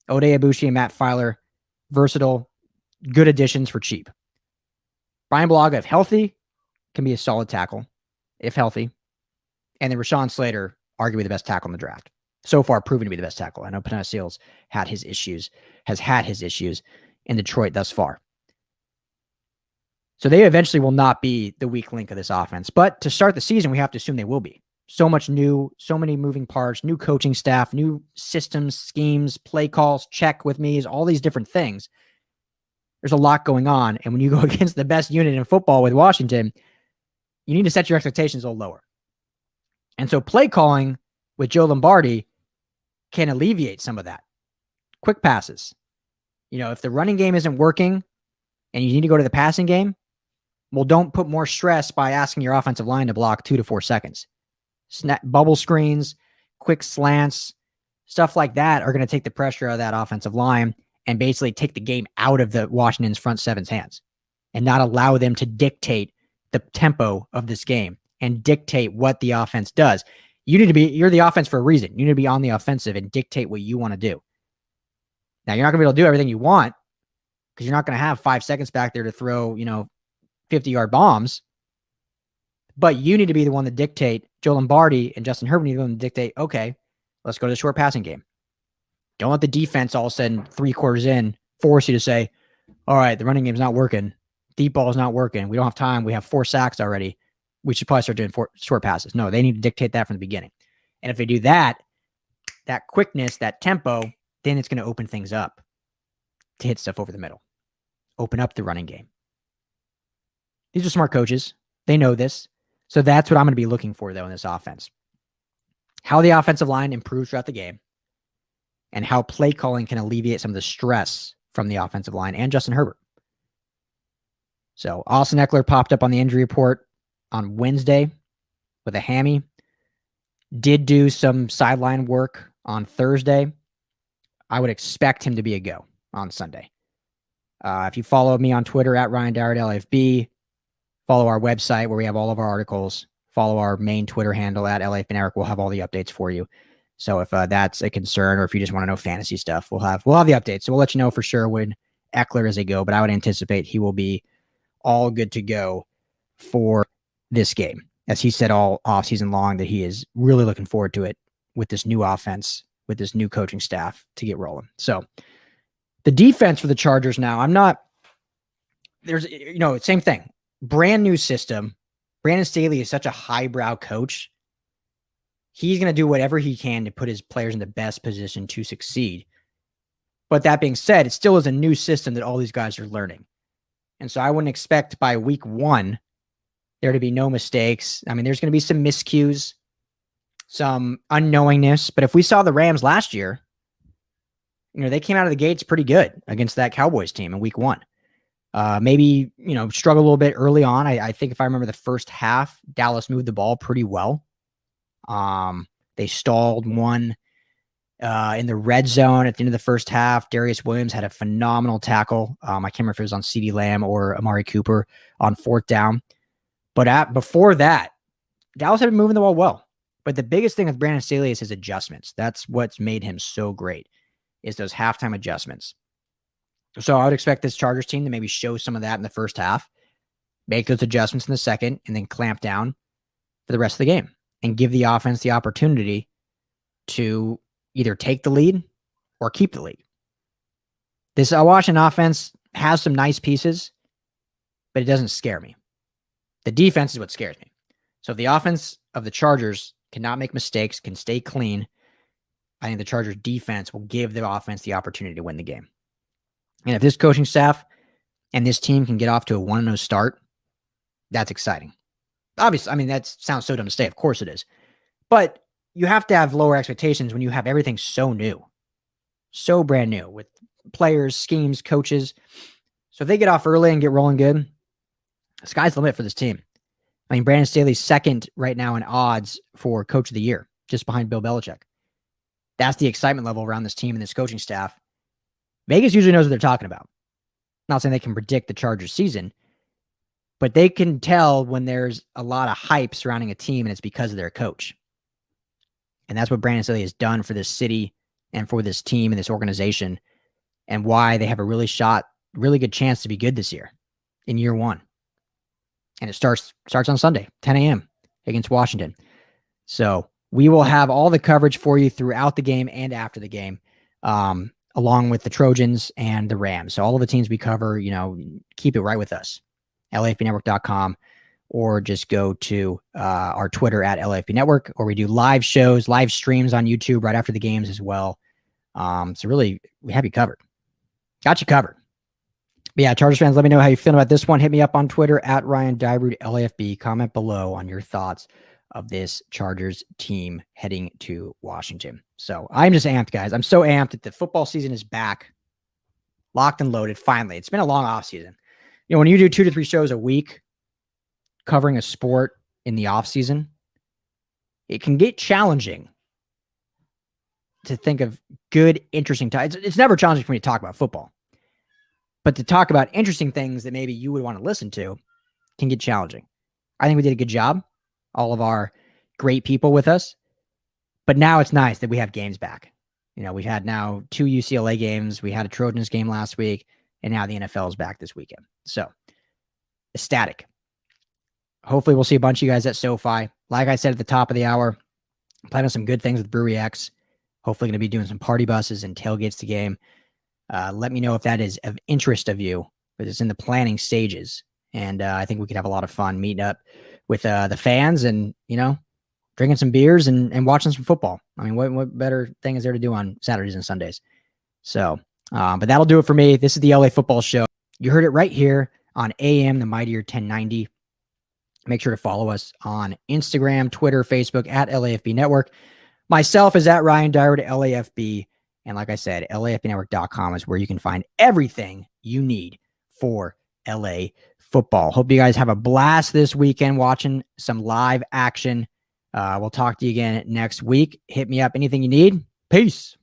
Oday Aboushi and Matt Filer, versatile, good additions for cheap. Brian Bleav, if healthy, can be a solid tackle, if healthy. And then Rashawn Slater, arguably the best tackle in the draft. So far, proven to be the best tackle. I know Panetta Seals has had his issues in Detroit thus far. So they eventually will not be the weak link of this offense. But to start the season, we have to assume they will be. So much new, so many moving parts, new coaching staff, new systems, schemes, play calls, check with me's, all these different things. There's a lot going on. And when you go against the best unit in football with Washington, you need to set your expectations a little lower. And so play calling with Joe Lombardi can alleviate some of that. Quick passes. If the running game isn't working and you need to go to the passing game, well, don't put more stress by asking your offensive line to block 2 to 4 seconds. Bubble screens, quick slants, stuff like that are going to take the pressure out of that offensive line and basically take the game out of the Washington's front seven's hands and not allow them to dictate the tempo of this game and dictate what the offense does. You're the offense for a reason. You need to be on the offensive and dictate what you want to do. Now, you're not going to be able to do everything you want because you're not going to have 5 seconds back there to throw, 50-yard bombs. But you need to be the one to dictate. Joe Lombardi and Justin Herbert need to be the one to dictate, okay, let's go to the short passing game. Don't let the defense all of a sudden 3 quarters in force you to say, all right, the running game's not working. Deep ball is not working. We don't have time. We have 4 sacks already. We should probably start doing short passes. No, they need to dictate that from the beginning. And if they do that quickness, that tempo, then it's going to open things up to hit stuff over the middle. Open up the running game. These are smart coaches. They know this. So that's what I'm going to be looking for, though, in this offense. How the offensive line improves throughout the game and how play calling can alleviate some of the stress from the offensive line and Justin Herbert. So Austin Eckler popped up on the injury report on Wednesday with a hammy. Did do some sideline work on Thursday. I would expect him to be a go on Sunday. If you follow me on Twitter at Ryan Dyrud LAFB, follow our website where we have all of our articles, follow our main Twitter handle at LAFB Network. We'll have all the updates for you. So if that's a concern or if you just want to know fantasy stuff, we'll have the updates. So we'll let you know for sure when Eckler is a go, but I would anticipate he will be all good to go for this game. As he said all offseason long that he is really looking forward to it with this new offense, with this new coaching staff to get rolling. So the defense for the Chargers now, same thing. Brand new system. Brandon Staley is such a highbrow coach. He's going to do whatever he can to put his players in the best position to succeed. But that being said, it still is a new system that all these guys are learning. And so I wouldn't expect by week 1 there to be no mistakes. I mean, there's going to be some miscues, some unknowingness. But if we saw the Rams last year, they came out of the gates pretty good against that Cowboys team in week 1. Maybe, struggle a little bit early on. I think if I remember the first half, Dallas moved the ball pretty well. They stalled one in the red zone at the end of the first half. Darius Williams had a phenomenal tackle. I can't remember if it was on CeeDee Lamb or Amari Cooper on 4th down. But before that, Dallas had been moving the ball well. But the biggest thing with Brandon Staley is his adjustments. That's what's made him so great, is those halftime adjustments. So I would expect this Chargers team to maybe show some of that in the first half, make those adjustments in the second, and then clamp down for the rest of the game and give the offense the opportunity to either take the lead or keep the lead. This Washington offense has some nice pieces, but it doesn't scare me. The defense is what scares me. So if the offense of the Chargers cannot make mistakes, can stay clean, I think the Chargers defense will give the offense the opportunity to win the game. And if this coaching staff and this team can get off to a 1-0 start, that's exciting. Obviously, that sounds so dumb to say. Of course it is. But you have to have lower expectations when you have everything so new, so brand new with players, schemes, coaches. So if they get off early and get rolling good, the sky's the limit for this team. Brandon Staley's second right now in odds for Coach of the Year, just behind Bill Belichick. That's the excitement level around this team and this coaching staff. Vegas usually knows what they're talking about. Not saying they can predict the Chargers season, but they can tell when there's a lot of hype surrounding a team and it's because of their coach. And that's what Brandon Staley has done for this city and for this team and this organization, and why they have a really good chance to be good this year in year 1. And it starts on Sunday, 10 a.m. against Washington. So we will have all the coverage for you throughout the game and after the game, along with the Trojans and the Rams. So all of the teams we cover, keep it right with us. LAFBnetwork.com, or just go to our Twitter at LAFB Network, or we do live shows, live streams on YouTube right after the games as well. So really, we have you covered. Got you covered. But yeah, Chargers fans, let me know how you feel about this one. Hit me up on Twitter at Ryan Dyrud LAFB. Comment below on your thoughts of this Chargers team heading to Washington. So I'm just amped, guys. I'm so amped that the football season is back, locked and loaded. Finally, it's been a long off season. When you do 2 to 3 shows a week covering a sport in the off season, it can get challenging to think of good, interesting times. It's never challenging for me to talk about football, but to talk about interesting things that maybe you would want to listen to can get challenging. I think we did a good job. All of our great people with us. But now it's nice that we have games back. We've had now 2 UCLA games. We had a Trojans game last week, and now the NFL is back this weekend. So, ecstatic. hopefully we'll see a bunch of you guys at SoFi. Like I said at the top of the hour, planning on some good things with Brewery X. Hopefully going to be doing some party buses and tailgates to game. Let me know if that is of interest of you, because it's in the planning stages. And I think we could have a lot of fun meeting up with the fans and, drinking some beers and watching some football. I mean, what better thing is there to do on Saturdays and Sundays? So, but that'll do it for me. This is the LA Football Show. You heard it right here on AM, the Mightier 1090. Make sure to follow us on Instagram, Twitter, Facebook at LAFB Network. Myself is at Ryan Dyrud, LAFB. And like I said, LAFBnetwork.com is where you can find everything you need for LA football. Hope you guys have a blast this weekend watching some live action. We'll talk to you again next week. Hit me up. Anything you need. Peace.